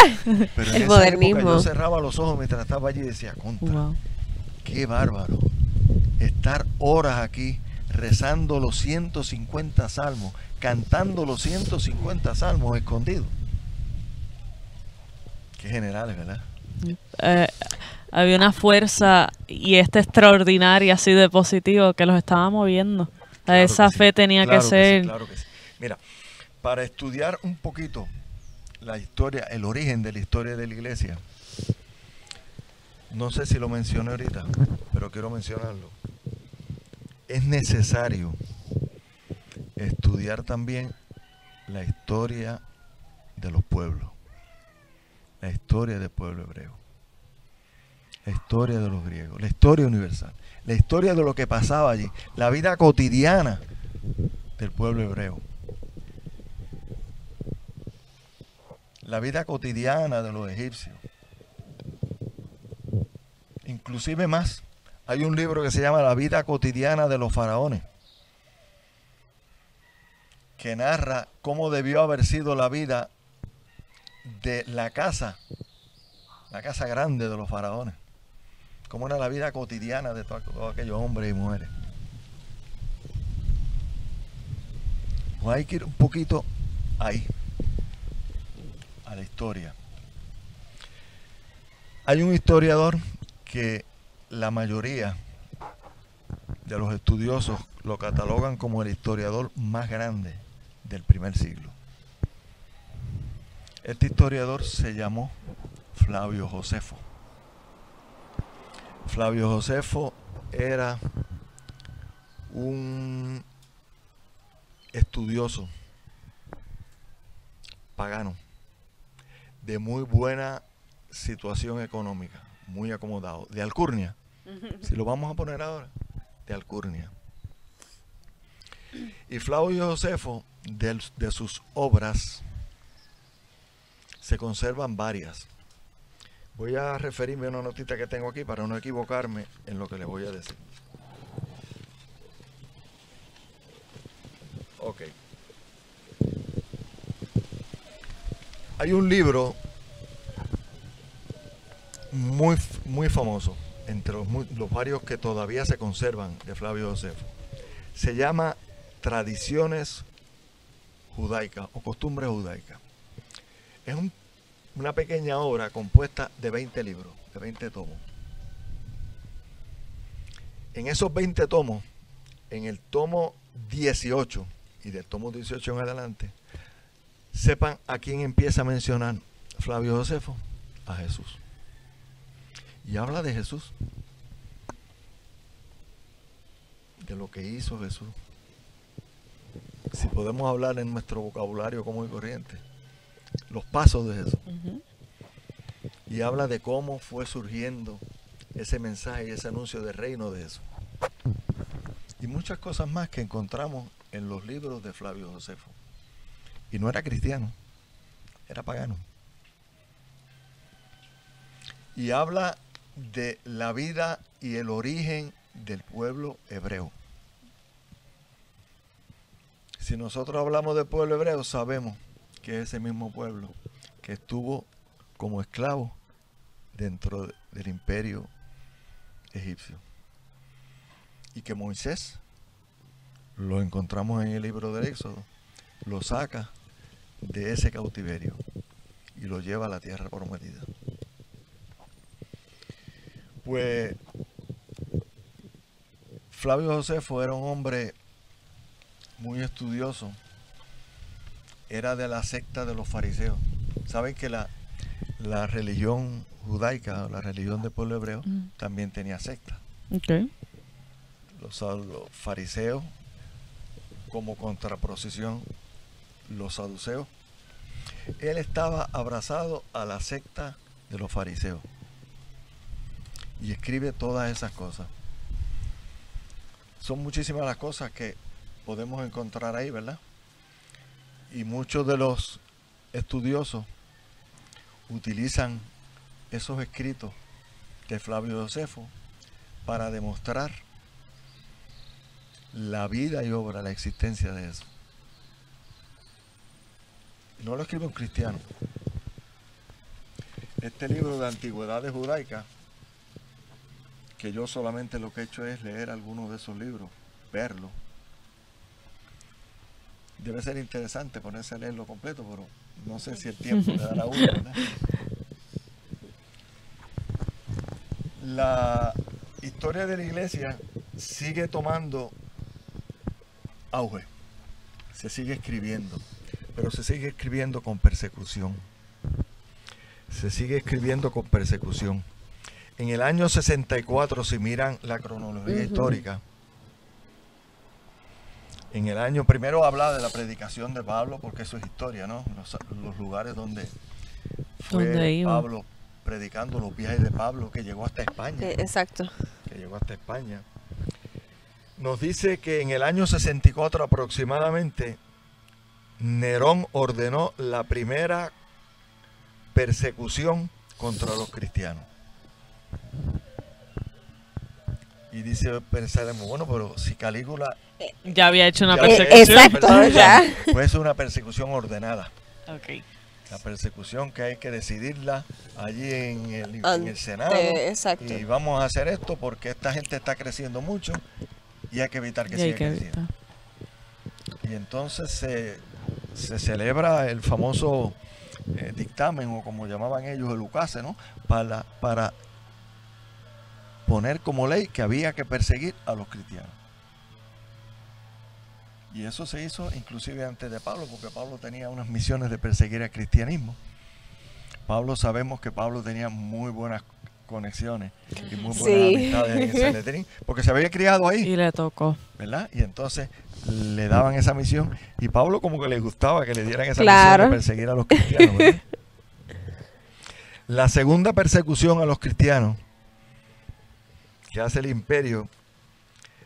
Pero en el esa modernismo. época yo cerraba los ojos mientras estaba allí y decía, contra, Wow. qué bárbaro. Estar horas aquí rezando los 150 salmos, cantando los 150 salmos escondidos. Qué generales, ¿verdad? Eh, había una fuerza y extraordinaria así de positivo que los estaba moviendo. Claro Esa que sí, fe tenía claro que ser. sí, claro que sí. Mira, para estudiar un poquito la historia, el origen de la historia de la iglesia, no sé si lo mencioné ahorita, pero quiero mencionarlo. Es necesario estudiar también la historia de los pueblos, la historia del pueblo hebreo, la historia de los griegos, la historia universal, la historia de lo que pasaba allí, la vida cotidiana del pueblo hebreo, la vida cotidiana de los egipcios, inclusive más. Hay un libro que se llama La vida cotidiana de los faraones, que narra cómo debió haber sido la vida de la casa grande de los faraones, cómo era la vida cotidiana de todos aquellos hombres y mujeres. Pues hay que ir un poquito ahí, a la historia. Hay un historiador que la mayoría de los estudiosos lo catalogan como el historiador más grande del primer siglo. Este historiador se llamó Flavio Josefo. Flavio Josefo era un estudioso pagano de muy buena situación económica, muy acomodado, de Alcurnia, si lo vamos a poner ahora, de Alcurnia. Y Flavio Josefo, de sus obras, se conservan varias. Voy a referirme a una notita que tengo aquí para no equivocarme en lo que le voy a decir. Ok. Hay un libro muy famoso, entre los varios que todavía se conservan de Flavio Josefo. Se llama Tradiciones Judaicas o Costumbres Judaicas. Es una pequeña obra compuesta de 20 libros, de 20 tomos. En esos 20 tomos, en el tomo 18 y del tomo 18 en adelante, sepan a quién empieza a mencionar Flavio Josefo: a Jesús. Y habla de Jesús, de lo que hizo Jesús. Si podemos hablar en nuestro vocabulario común y corriente, los pasos de Jesús. Y habla de cómo fue surgiendo ese mensaje y ese anuncio del reino de Jesús. Y muchas cosas más que encontramos en los libros de Flavio Josefo. Y no era cristiano, era pagano. Y habla de la vida y el origen del pueblo hebreo. Si nosotros hablamos del pueblo hebreo, sabemos que es ese mismo pueblo que estuvo como esclavo dentro del imperio egipcio. Y que Moisés, lo encontramos en el libro del Éxodo, lo saca de ese cautiverio y lo lleva a la tierra prometida. Pues Flavio Josefo era un hombre muy estudioso, era de la secta de los fariseos. Saben que la religión judaica, la religión del pueblo hebreo, también tenía secta. Okay. Los fariseos, como contraposición, los saduceos. Él estaba abrazado a la secta de los fariseos y escribe todas esas cosas. Son muchísimas las cosas que podemos encontrar ahí, ¿verdad? Y muchos de los estudiosos utilizan esos escritos de Flavio Josefo para demostrar la vida y obra, la existencia de eso. Y no lo escribe un cristiano. Este libro de Antigüedades Judaicas, que yo solamente lo que he hecho es leer algunos de esos libros, verlos. Debe ser interesante ponerse a leerlo completo, pero no sé si el tiempo le dará a uno, ¿verdad? La historia de la iglesia sigue tomando auge, se sigue escribiendo, pero se sigue escribiendo con persecución. Se sigue escribiendo con persecución. En el año 64, si miran la cronología histórica, en el año, primero habla de la predicación de Pablo, porque eso es historia, ¿no? Los lugares donde fue Pablo predicando, los viajes de Pablo, que llegó hasta España. Exacto. Que llegó hasta España. Nos dice que en el año 64 aproximadamente, Nerón ordenó la primera persecución contra los cristianos. Y dice, pensaremos, bueno, pero si Calígula ya había hecho una ya persecución. Exacto, ya. pues es una persecución ordenada. Okay. La persecución que hay que decidirla allí en el Senado. Exacto. Y vamos a hacer esto porque esta gente está creciendo mucho y hay que evitar que siga creciendo. Y entonces se celebra el famoso dictamen, o como llamaban ellos, el ucase, ¿no? Para poner como ley que había que perseguir a los cristianos. Y eso se hizo inclusive antes de Pablo, porque Pablo tenía unas misiones de perseguir al cristianismo. Sabemos que Pablo tenía muy buenas conexiones y muy buenas amistades en el Sanedrín, porque se había criado ahí. Y le tocó. ¿Verdad? Y entonces le daban esa misión, y Pablo como que le gustaba que le dieran esa misión de perseguir a los cristianos, ¿verdad? La segunda persecución a los cristianos que hace el imperio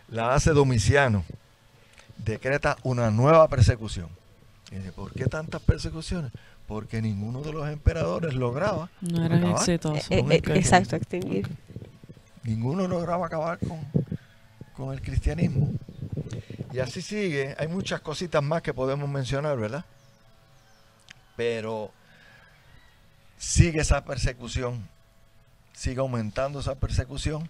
la hace Domiciano. Decreta una nueva persecución. Y dice, ¿por qué tantas persecuciones? Porque ninguno de los emperadores lograba no eran acabar exitosos. Exacto, extinguir. Ninguno lograba acabar con el cristianismo. Y así sigue. Hay muchas cositas más que podemos mencionar, ¿verdad? Pero sigue esa persecución, sigue aumentando esa persecución,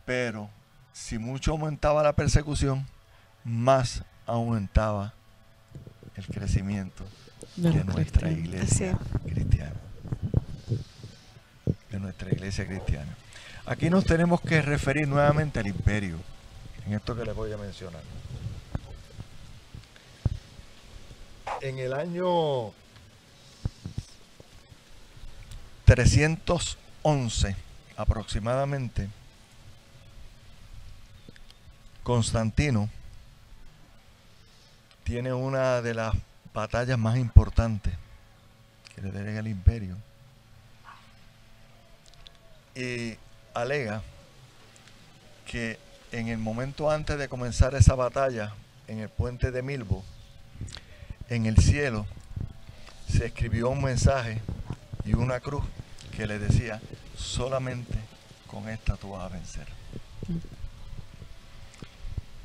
pero si mucho aumentaba la persecución, más aumentaba el crecimiento de nuestra iglesia cristiana. De nuestra iglesia cristiana. Aquí nos tenemos que referir nuevamente al imperio, en esto que les voy a mencionar. En el año 311 aproximadamente, Constantino tiene una de las batallas más importantes que le debe al imperio, y alega que en el momento antes de comenzar esa batalla en el puente de Milbo, en el cielo se escribió un mensaje y una cruz que le decía, solamente con esta tú vas a vencer.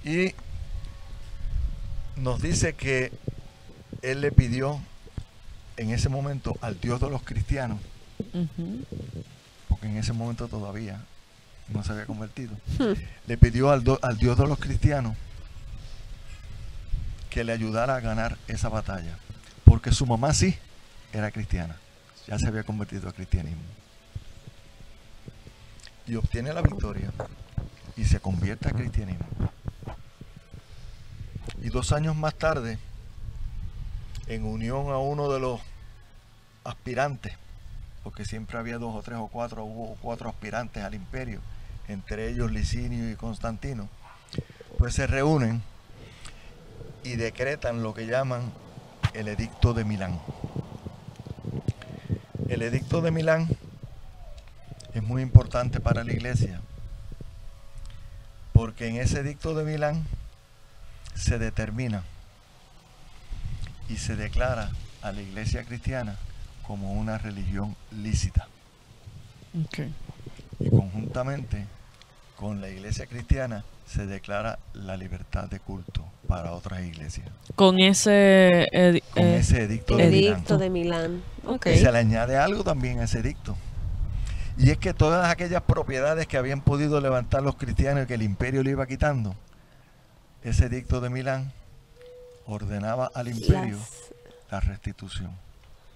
Y nos dice que él le pidió en ese momento al Dios de los cristianos, porque en ese momento todavía no se había convertido, le pidió al Dios de los cristianos que le ayudara a ganar esa batalla, porque su mamá sí era cristiana, ya se había convertido al cristianismo, y obtiene la victoria y se convierte al cristianismo. Y 2 años más tarde, en unión a uno de los aspirantes, porque siempre había 2 o 3 o 4, hubo 4 aspirantes al imperio, entre ellos Licinio y Constantino, pues se reúnen y decretan lo que llaman el Edicto de Milán. El Edicto de Milán es muy importante para la iglesia, porque en ese Edicto de Milán se determina y se declara a la iglesia cristiana como una religión lícita. Okay. Y conjuntamente con la iglesia cristiana se declara la libertad de culto para otras iglesias. Con ese Con ese edicto de Milán. Edicto de Milán. Ok. Y se le añade algo también a ese edicto. Y es que todas aquellas propiedades que habían podido levantar los cristianos y que el imperio le iba quitando, ese edicto de Milán ordenaba al imperio la restitución.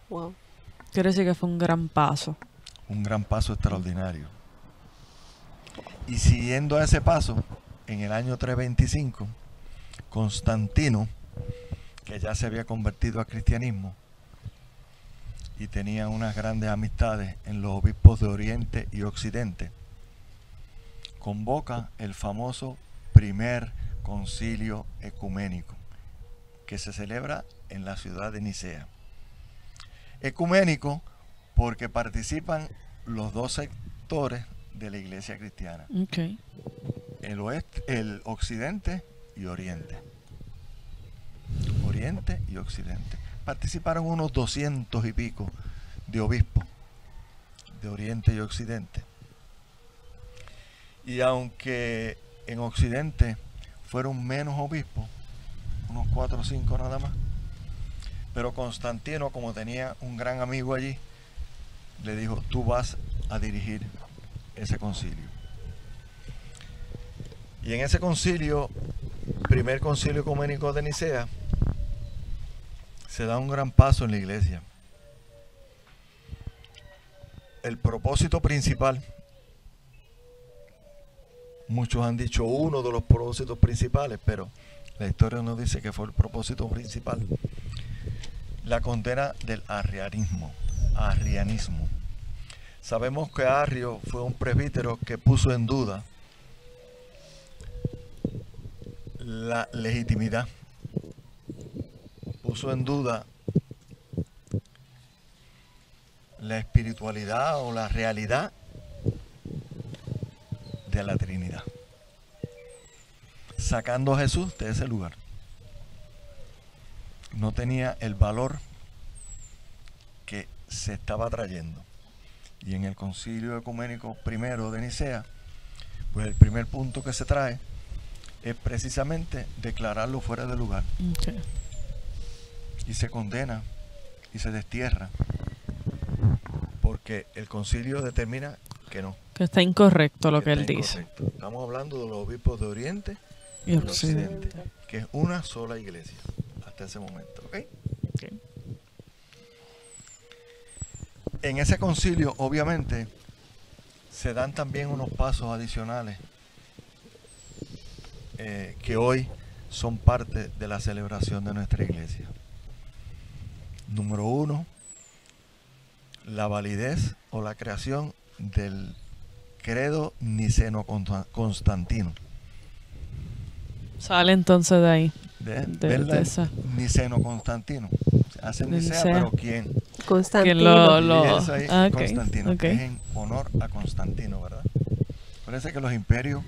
Wow. quiere decir que fue un gran paso. Un gran paso extraordinario. Y siguiendo a ese paso, en el año 325, Constantino, que ya se había convertido al cristianismo y tenía unas grandes amistades en los obispos de Oriente y Occidente, convoca el famoso primer concilio ecuménico, que se celebra en la ciudad de Nicea. Ecuménico porque participan los dos sectores de la iglesia cristiana, Okay. el occidente y oriente. Oriente y occidente. Participaron unos 200 y pico de obispos de oriente y occidente. Y aunque en occidente fueron menos obispos, unos 4 o 5 nada más, pero Constantino, como tenía un gran amigo allí, le dijo: tú vas a dirigir ese concilio. Y en ese concilio, primer concilio ecuménico de Nicea, se da un gran paso en la iglesia. El propósito principal, muchos han dicho uno de los propósitos principales, pero la historia nos dice que fue el propósito principal: la condena del arrianismo. Sabemos que Arrio fue un presbítero que puso en duda la legitimidad, puso en duda la espiritualidad o la realidad de la Trinidad, sacando a Jesús de ese lugar. No tenía el valor que se estaba trayendo. Y en el concilio ecuménico primero de Nicea, pues el primer punto que se trae es precisamente declararlo fuera de lugar. Okay. Y se condena y se destierra, porque el concilio determina que no. Que está incorrecto lo que él está dice. incorrecto. Estamos hablando de los obispos de Oriente Y y Occidente. Occidente, que es una sola iglesia hasta ese momento. ¿Ok? Okay. En ese concilio, obviamente, se dan también unos pasos adicionales que hoy son parte de la celebración de nuestra iglesia. Número 1, la validez o la creación del credo niceno-constantino. Sale entonces de ahí. ¿Verdad? esa. Niceno-constantino. Hace De Nicea, Nicea. pero ¿quién? Constantino. Que lo- Y eso ahí, ah, ok, Constantino, ok. que es en honor a Constantino, ¿verdad? Parece que los imperios,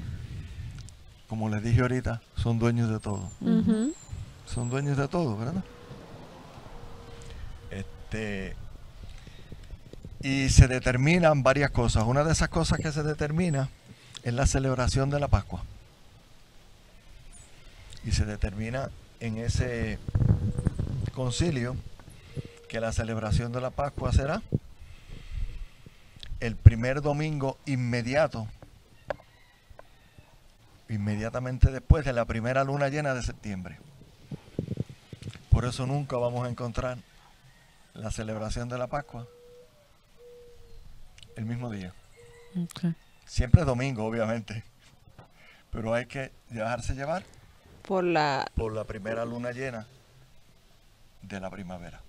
como les dije ahorita, son dueños de todo. Ujú. Son dueños de todo, ¿verdad? Y se determinan varias cosas. Una de esas cosas que se determina es la celebración de la Pascua. Y se determina en ese concilio que la celebración de la Pascua será el primer domingo inmediatamente después de la primera luna llena de septiembre. Por eso nunca vamos a encontrar la celebración de la Pascua el mismo día. Okay. Siempre es domingo, obviamente, pero hay que dejarse llevar Por la... por la primera luna llena de la primavera.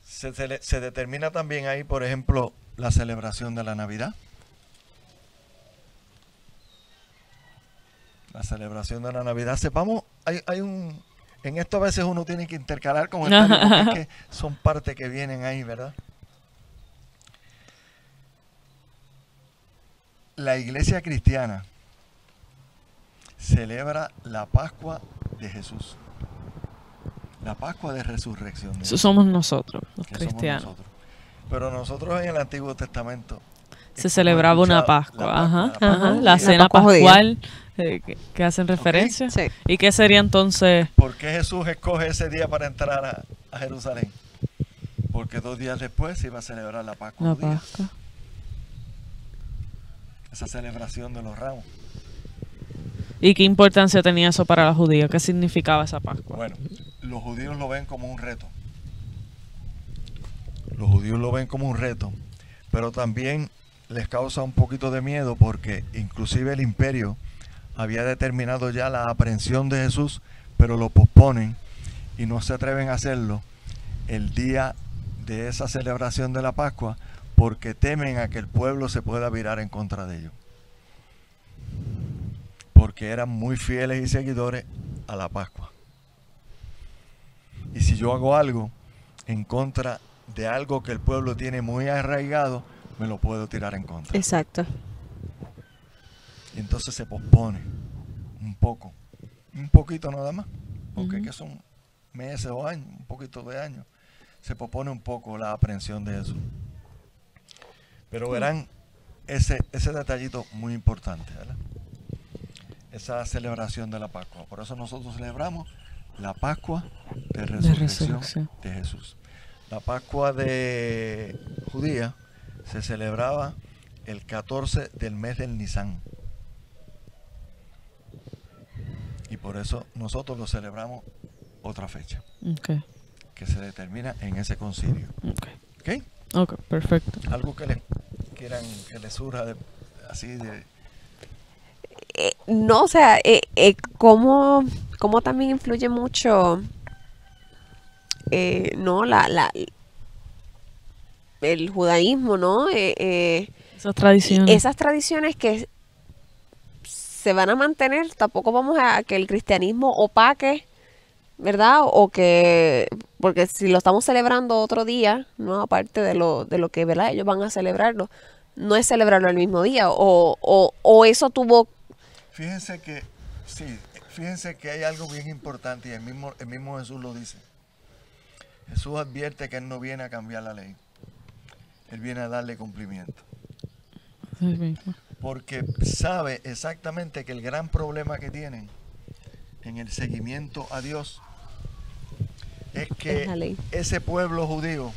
Se determina también ahí, por ejemplo, la celebración de la Navidad. La celebración de la Navidad. Sepamos, hay un... En esto a veces uno tiene que intercalar comentarios porque es que son partes que vienen ahí, ¿verdad? La iglesia cristiana celebra la Pascua de Jesús. La Pascua de resurrección. Eso somos nosotros, los que somos cristianos. nosotros. Pero nosotros en el Antiguo Testamento se celebraba una Pascua. La La cena Pascua judía. pascual que hacen referencia. Sí. ¿Y qué sería entonces? ¿Por qué Jesús escoge ese día para entrar a Jerusalén? Porque 2 días después se iba a celebrar la Pascua La judía. Pascua. Esa celebración de los ramos. ¿Y qué importancia tenía eso para la judía? ¿Qué significaba esa Pascua? Bueno, los judíos lo ven como un reto. Los judíos lo ven como un reto, pero también les causa un poquito de miedo porque inclusive el imperio había determinado ya la aprehensión de Jesús, pero lo posponen y no se atreven a hacerlo el día de esa celebración de la Pascua porque temen a que el pueblo se pueda virar en contra de ellos. Porque eran muy fieles y seguidores a la Pascua. Y si yo hago algo en contra de algo que el pueblo tiene muy arraigado, me lo puedo tirar en contra. Exacto. Y entonces se pospone un poco, un poquito nada más, porque que son meses o años, un poquito de años, se pospone un poco la aprehensión de Jesús. Pero verán ese detallito muy importante, ¿verdad? Esa celebración de la Pascua. Por eso nosotros celebramos la Pascua de resurrección de Jesús. La Pascua de judía se celebraba el 14 del mes del Nisan. Y por eso nosotros lo celebramos otra fecha, Okay. que se determina en ese concilio. Okay. ¿Ok? Ok, perfecto. Algo que les quieran, que les surja así de... No, o sea, cómo también influye mucho, no, el judaísmo, ¿no? Esas tradiciones. Esas tradiciones que se van a mantener, tampoco vamos a que el cristianismo opaque, ¿verdad? O que, porque si lo estamos celebrando otro día, ¿no? Aparte de lo que, ¿verdad? Ellos van a celebrarlo, no es celebrarlo el mismo día, o eso tuvo... Fíjense que hay algo bien importante y el mismo Jesús lo dice. Jesús advierte que Él no viene a cambiar la ley. Él viene a darle cumplimiento. Sí mismo. Porque sabe exactamente que el gran problema que tienen en el seguimiento a Dios es Es la que ley. ese pueblo judío,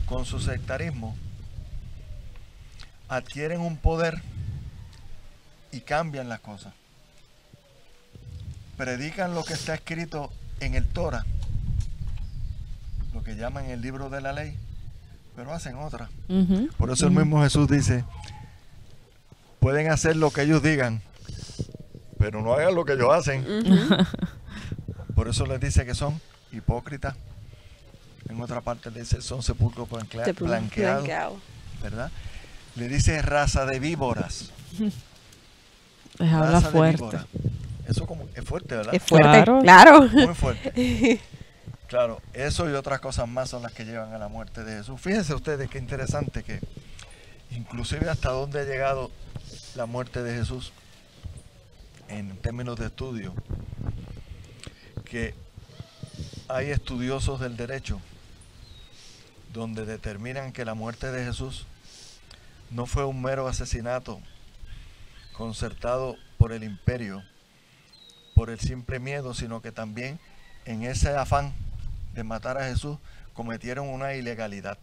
con su sectarismo, adquieren un poder y cambian las cosas. Predican lo que está escrito en el Torah, lo que llaman el libro de la ley, pero hacen otra. Por eso el mismo Jesús dice, pueden hacer lo que ellos digan, pero no hagan lo que ellos hacen. Por eso les dice que son hipócritas. En otra parte le dice, son sepulcros blanqueados, ¿verdad? Le dice raza de víboras. Les habla Raza de fuerte. víboras. Eso como es fuerte, ¿verdad? Es fuerte, Claro. claro. Muy fuerte. Claro, eso y otras cosas más son las que llevan a la muerte de Jesús. Fíjense ustedes qué interesante que inclusive hasta dónde ha llegado la muerte de Jesús en términos de estudio, que hay estudiosos del derecho donde determinan que la muerte de Jesús no fue un mero asesinato concertado por el imperio, por el simple miedo, sino que también en ese afán de matar a Jesús cometieron una ilegalidad,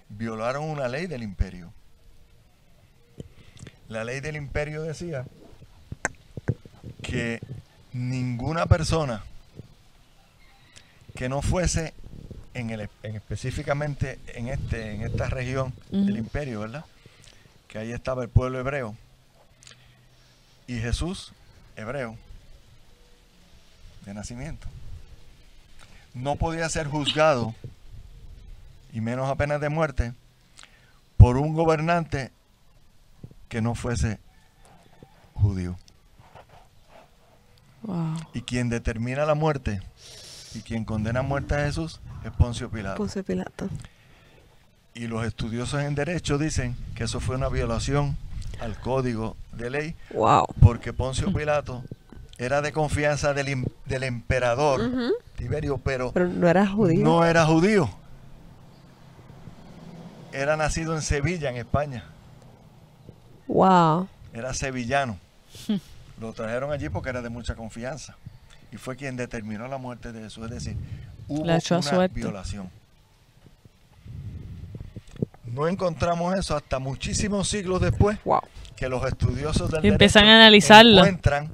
violaron una ley del imperio. La ley del imperio decía que ninguna persona que no fuese específicamente en esta región del imperio, ¿verdad? Que ahí estaba el pueblo hebreo y Jesús, hebreo de nacimiento, no podía ser juzgado y menos a pena de muerte por un gobernante que no fuese judío. Wow. Y quien determina la muerte y quien condena a muerte a Jesús es Poncio Pilato. Poncio Pilato. Y los estudiosos en derecho dicen que eso fue una violación al código de ley, Wow. porque Poncio Pilato era de confianza del emperador Tiberio, pero no era judío. no era judío. Era nacido en Sevilla, en España. Wow. Era sevillano. Lo trajeron allí porque era de mucha confianza. Y fue quien determinó la muerte de Jesús. Es decir, hubo Le echó una suerte. violación. No encontramos eso hasta muchísimos siglos después, Wow. que los estudiosos del Y empiezan derecho a analizarlo. encuentran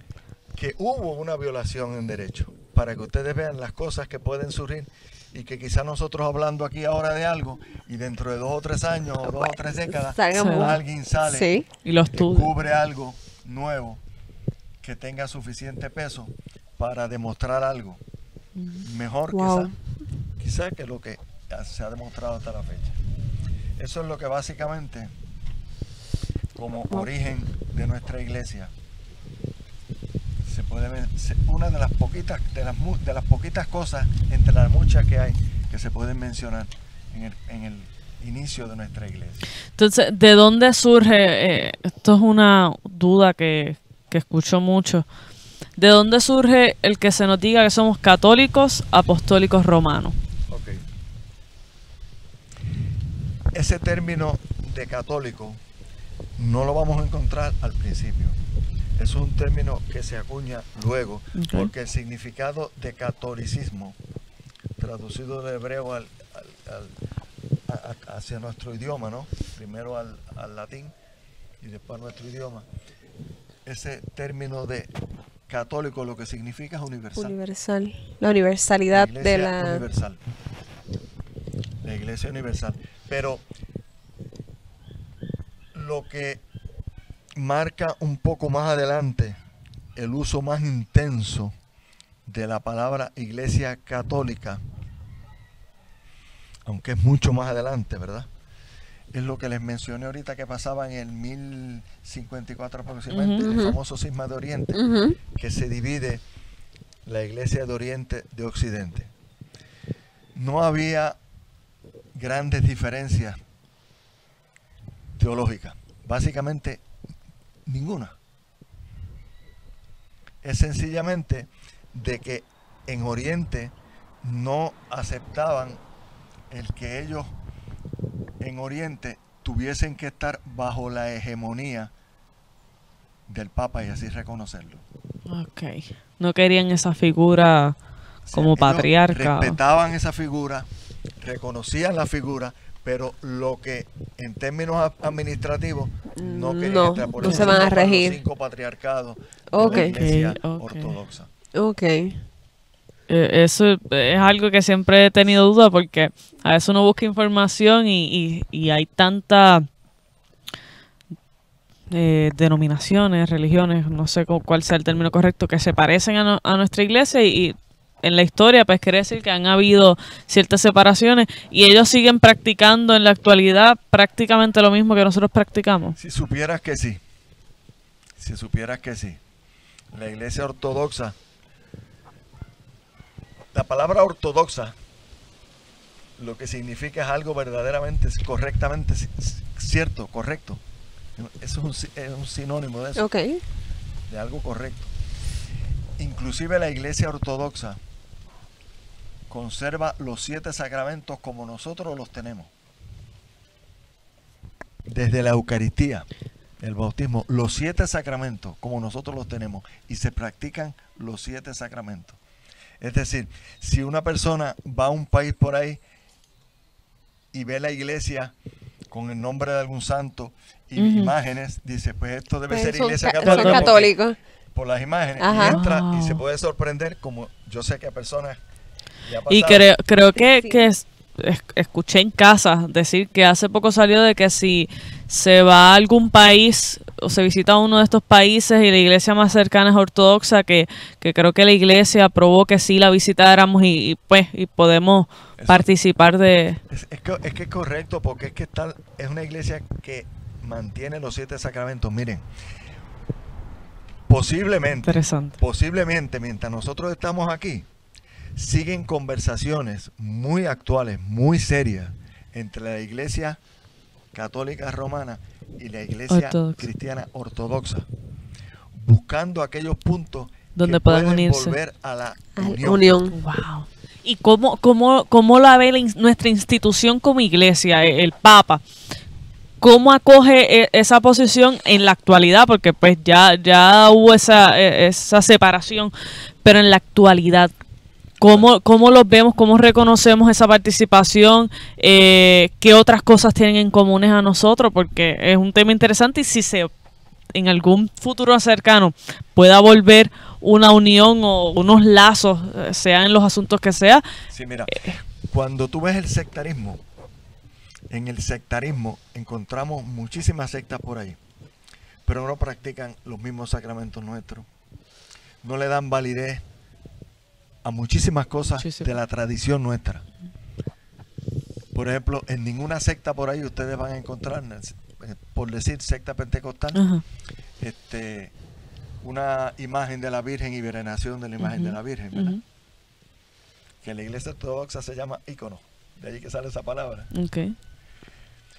que hubo una violación en derecho, para que ustedes vean las cosas que pueden surgir y que quizás nosotros hablando aquí ahora de algo y dentro de 2 o 3 años o 2 o 3 décadas Salga muy- alguien sale Sí. Y lo estudia. descubre algo nuevo que tenga suficiente peso para demostrar algo mejor Wow. quizá que lo que se ha demostrado hasta la fecha. Eso es lo que básicamente como origen de nuestra iglesia se puede ver, una de las poquitas de las poquitas cosas entre las muchas que hay que se pueden mencionar en el inicio de nuestra iglesia. Entonces, ¿de dónde surge? Esto es una duda que escucho mucho. ¿De dónde surge el que se nos diga que somos católicos apostólicos romanos? Ok. Ese término de católico no lo vamos a encontrar al principio. Es un término que se acuña luego, Ok. porque el significado de catolicismo, traducido del hebreo hacia nuestro idioma, ¿no? Primero al latín y después a nuestro idioma, ese término de católico lo que significa es universal. Universal. La universalidad La de iglesia la... universal. La iglesia universal. Pero lo que marca un poco más adelante el uso más intenso de la palabra iglesia católica, aunque es mucho más adelante, ¿verdad? Es lo que les mencioné ahorita que pasaba en el 1054 aproximadamente, el famoso cisma de Oriente, Ujú. que se divide la iglesia de Oriente de Occidente. No había grandes diferencias teológicas, básicamente ninguna. Es sencillamente de que en Oriente no aceptaban el que ellos en Oriente tuviesen que estar bajo la hegemonía del Papa y así reconocerlo. Ok. No querían esa figura O sea, como ellos patriarca. respetaban esa figura, reconocían la figura, pero lo que en términos administrativos no querían No, estar por no eso se van a mismo para los regir. 5 patriarcados Ok. de la iglesia Ok. ortodoxa. Ok. Eso es algo que siempre he tenido duda porque a veces uno busca información y hay tantas denominaciones, religiones, no sé cuál sea el término correcto, que se parecen a nuestra iglesia y en la historia pues quiere decir que han habido ciertas separaciones y ellos siguen practicando en la actualidad prácticamente lo mismo que nosotros practicamos. Si supieras que sí, la iglesia ortodoxa, la palabra ortodoxa, lo que significa es algo verdaderamente, correctamente cierto, correcto. Eso es un sinónimo de eso, Ok. de algo correcto. Inclusive la iglesia ortodoxa conserva los 7 sacramentos como nosotros los tenemos. Desde la Eucaristía, el bautismo, los 7 sacramentos como nosotros los tenemos y se practican los 7 sacramentos. Es decir, si una persona va a un país por ahí y ve la iglesia con el nombre de algún santo y imágenes, dice, pues esto debe ser Son iglesia son católica. porque- católicos. por las imágenes, Ajá. y entra y Wow. se puede sorprender, como yo sé que a personas le ha Y pasado. creo que, Sí. escuché en casa decir que hace poco salió de que si se va a algún país o se visita uno de estos países y la iglesia más cercana es ortodoxa, que creo que la iglesia aprobó que sí la visitáramos y podemos Eso- participar de... Es que es correcto, porque es que es una iglesia que mantiene los 7 sacramentos. Miren, Interesante. posiblemente mientras nosotros estamos aquí, siguen conversaciones muy actuales, muy serias, entre la iglesia católica romana y la iglesia Ortodoxa. cristiana ortodoxa, buscando aquellos puntos Donde que puedan pueden unirse. volver a la Unión. Wow. ¿Y cómo la ve nuestra institución como iglesia, el Papa? ¿Cómo acoge esa posición en la actualidad? Porque pues ya hubo esa separación, pero en la actualidad, ¿cómo los vemos? ¿Cómo reconocemos esa participación? ¿Qué otras cosas tienen en comunes a nosotros? Porque es un tema interesante y si en algún futuro cercano pueda volver una unión o unos lazos, sea en los asuntos que sea. Sí, mira, cuando tú ves el sectarismo, en el sectarismo encontramos muchísimas sectas por ahí, pero no practican los mismos sacramentos nuestros. No le dan validez a muchísimas cosas de la tradición nuestra. Por ejemplo, en ninguna secta por ahí ustedes van a encontrar, por decir secta pentecostal, una imagen de la Virgen y veneración de la imagen de la Virgen, ¿verdad? Que en la iglesia ortodoxa se llama ícono, de ahí que sale esa palabra. Okay.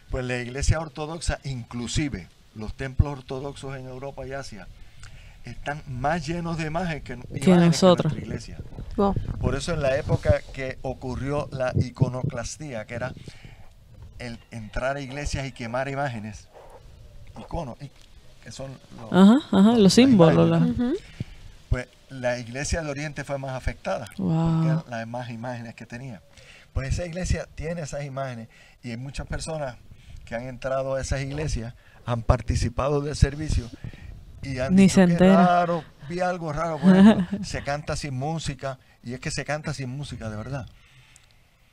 Pues la iglesia ortodoxa, inclusive los templos ortodoxos en Europa y Asia, están más llenos de imágenes que nosotros. Nuestra iglesia. Oh. Por eso en la época que ocurrió la iconoclastía, que era el entrar a iglesias y quemar imágenes, iconos, que son los símbolos. Pues la iglesia de Oriente fue más afectada, wow, porque las más imágenes que tenía. Pues esa iglesia tiene esas imágenes y hay muchas personas que han entrado a esas iglesias, han participado del servicio y han Ni dicho se que entera. raro, vi algo raro, por ejemplo, se canta sin música, y es que se canta sin música de verdad.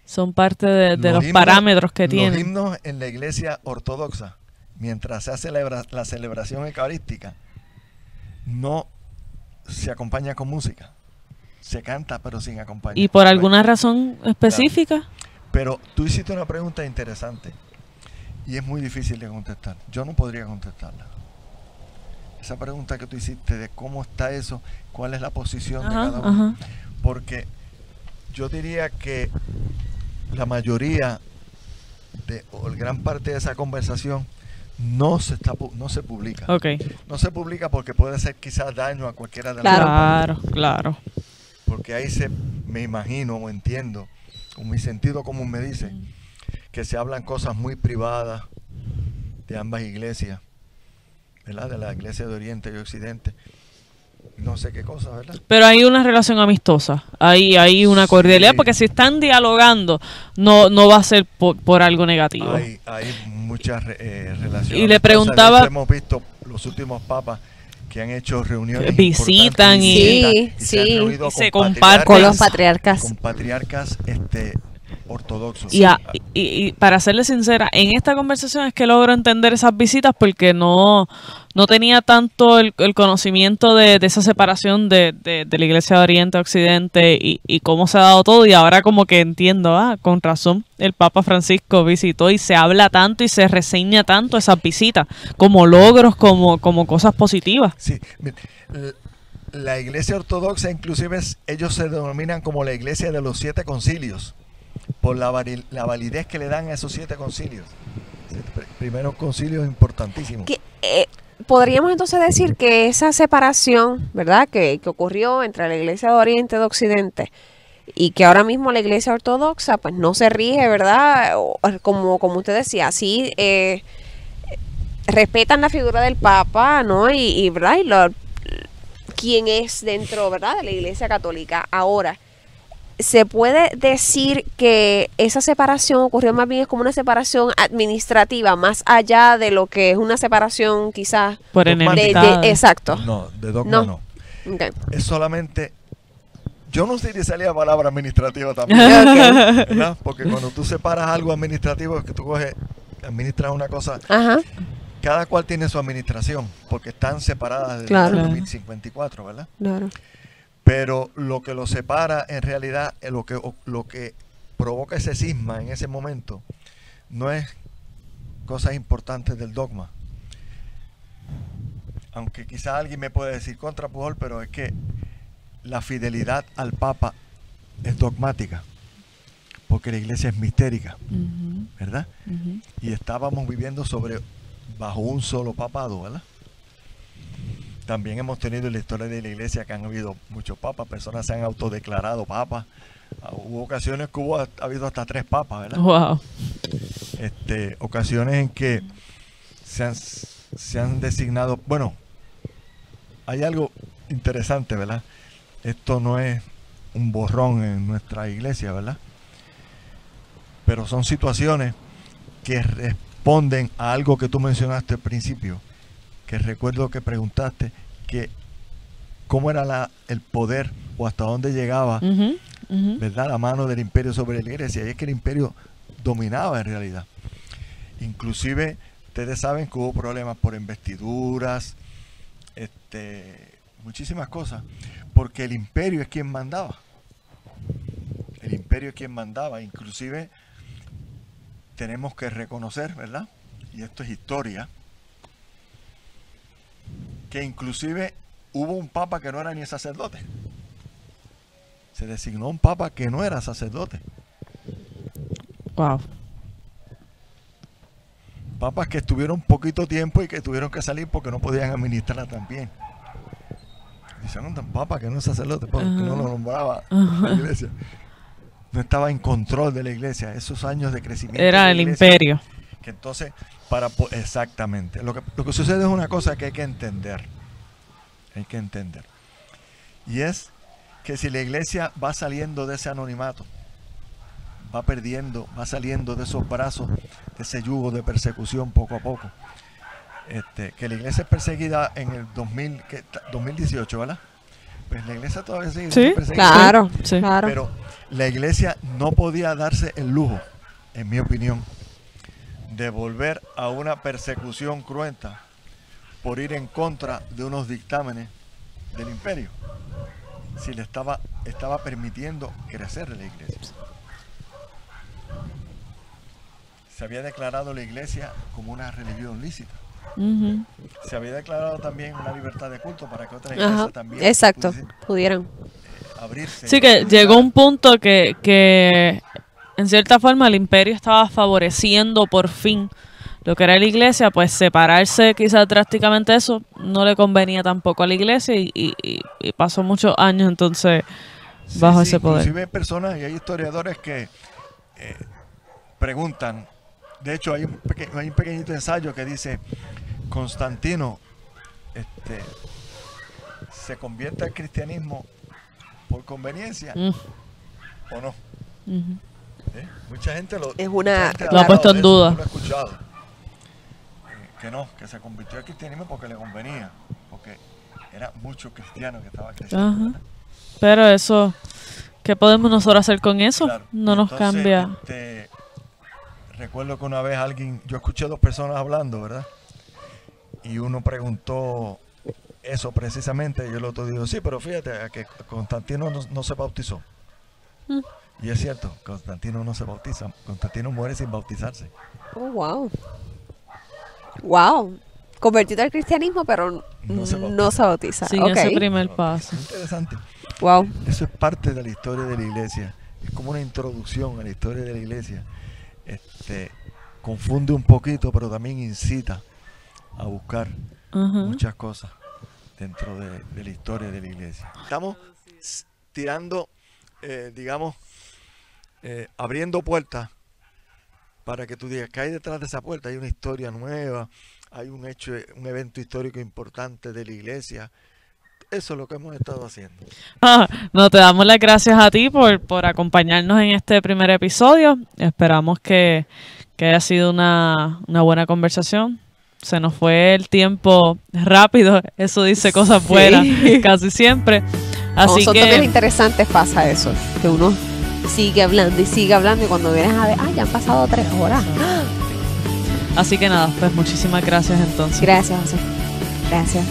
Son parte de los himnos, parámetros que los tienen. himnos en la iglesia ortodoxa, mientras se hace la celebración eucarística, no se acompaña con música. Se canta, pero sin acompañar. ¿Y por alguna razón específica? Claro. Pero tú hiciste una pregunta interesante y es muy difícil de contestar. Yo no podría contestarla. Esa pregunta que tú hiciste de cómo está eso, cuál es la posición de cada uno. Porque yo diría que la mayoría o gran parte de esa conversación no se publica. Okay. No se publica porque puede hacer quizás daño a cualquiera de las dos partes. Claro. Porque ahí me imagino o entiendo, o mi sentido común me dice, que se hablan cosas muy privadas de ambas iglesias, ¿verdad? De la iglesia de Oriente y Occidente. No sé qué cosas, ¿verdad? Pero hay una relación amistosa, hay una cordialidad, porque si están dialogando, no va a ser por algo negativo. Hay muchas relaciones. Y le preguntaba... Hemos visto los últimos papas que han hecho reuniones, visitan y se han reunido se comparten con los patriarcas. Con patriarcas ortodoxos. Y para serle sincera, en esta conversación es que logro entender esas visitas porque no tenía tanto el conocimiento de esa separación de la iglesia de Oriente a Occidente y cómo se ha dado todo, y ahora como que entiendo, con razón el Papa Francisco visitó y se habla tanto y se reseña tanto esas visitas como logros, como cosas positivas. Sí, la iglesia ortodoxa inclusive ellos se denominan como la iglesia de los 7 concilios, por la validez que le dan a esos 7 concilios. Primeros concilios importantísimos. Podríamos entonces decir que esa separación, ¿verdad?, que ocurrió entre la iglesia de Oriente y de Occidente, y que ahora mismo la iglesia ortodoxa pues no se rige, ¿verdad?, como usted decía, sí, respetan la figura del Papa, ¿no?, y ¿verdad?, quién es dentro, ¿verdad?, de la iglesia católica. Ahora, ¿se puede decir que esa separación ocurrió más bien es como una separación administrativa, más allá de lo que es una separación quizás por enemistad? Exacto. No, de dogma no. Okay. Es solamente... Yo no utilizaría la palabra administrativa también, ¿verdad? Porque cuando tú separas algo administrativo, es que tú administras una cosa... Ajá. Cada cual tiene su administración, porque están separadas desde el 2054, ¿verdad? Claro. Pero lo que lo separa en realidad, lo que provoca ese cisma en ese momento, no es cosas importantes del dogma. Aunque quizá alguien me puede decir contra Pujol, pero es que la fidelidad al Papa es dogmática, porque la iglesia es mistérica, ¿verdad? Y estábamos viviendo bajo un solo papado, ¿verdad? También hemos tenido en la historia de la iglesia que han habido muchos papas, personas se han autodeclarado papas. Hubo ocasiones que ha habido hasta 3 papas, ¿verdad? Wow. Ocasiones en que se han designado, bueno, hay algo interesante, ¿verdad? Esto no es un borrón en nuestra iglesia, ¿verdad? Pero son situaciones que responden a algo que tú mencionaste al principio, que recuerdo que preguntaste que cómo era el poder o hasta dónde llegaba, ¿verdad? La mano del imperio sobre la iglesia. Y es que el imperio dominaba en realidad. Inclusive, ustedes saben que hubo problemas por investiduras, muchísimas cosas, porque el imperio es quien mandaba. El imperio es quien mandaba. Inclusive, tenemos que reconocer, ¿verdad? Y esto es historia, que inclusive hubo un papa que no era ni sacerdote. Se designó un papa que no era sacerdote. Wow. Papas que estuvieron poquito tiempo y que tuvieron que salir porque no podían administrarla tan bien. Dicen, un papa que no es sacerdote, porque no lo nombraba la iglesia. No estaba en control de la iglesia. Esos años de crecimiento era de el iglesia, imperio. Que entonces, exactamente. Lo que sucede es una cosa que hay que entender. Hay que entender. Y es que si la iglesia va saliendo de ese anonimato, va saliendo de esos brazos, de ese yugo de persecución poco a poco. Que la iglesia es perseguida en el 2018, ¿verdad? Pues la iglesia todavía sigue siendo perseguida. Claro, Sí. claro. Pero la iglesia no podía darse el lujo, en mi opinión, de volver a una persecución cruenta por ir en contra de unos dictámenes del imperio, si le estaba permitiendo crecer la iglesia. Se había declarado la iglesia como una religión lícita. Se había declarado también una libertad de culto para que otras iglesias también exacto, pudieran abrirse. Sí, que llegó un punto que en cierta forma el imperio estaba favoreciendo por fin lo que era la iglesia, pues separarse quizás drásticamente de eso no le convenía tampoco a la iglesia y pasó muchos años entonces bajo ese poder. Inclusive hay personas y hay historiadores que preguntan, de hecho hay un pequeñito ensayo que dice, Constantino se convierte al cristianismo por conveniencia o no. Mucha gente lo ha puesto en duda. Lo he escuchado. Que no, que se convirtió al cristianismo porque le convenía, porque era mucho cristiano que estaba creciendo. Pero eso, ¿qué podemos nosotros hacer con eso? Claro. No nos Entonces, cambia. Recuerdo que una vez yo escuché dos personas hablando, ¿verdad? Y uno preguntó eso precisamente, y el otro dijo, sí, pero fíjate, que Constantino no se bautizó. Y es cierto, Constantino no se bautiza, Constantino muere sin bautizarse. Oh, wow. Wow. Convertido al cristianismo, pero no se bautiza. Sin ese primer paso. Interesante. Wow. Eso es parte de la historia de la iglesia. Es como una introducción a la historia de la iglesia. Confunde un poquito, pero también incita a buscar muchas cosas dentro de la historia de la iglesia. Estamos tirando, abriendo puertas para que tú digas que hay detrás de esa puerta. Hay una historia nueva, hay un evento histórico importante de la iglesia. Eso es lo que hemos estado haciendo. No, te damos las gracias a ti por acompañarnos en este primer episodio. Esperamos que haya sido una buena conversación. Se nos fue el tiempo rápido, eso dice cosas buenas casi siempre. Así son que temas interesantes pasa eso, que uno sigue hablando y cuando vienes a ver, ya han pasado 3 horas. Así que nada, pues muchísimas gracias entonces. Gracias, José. Gracias.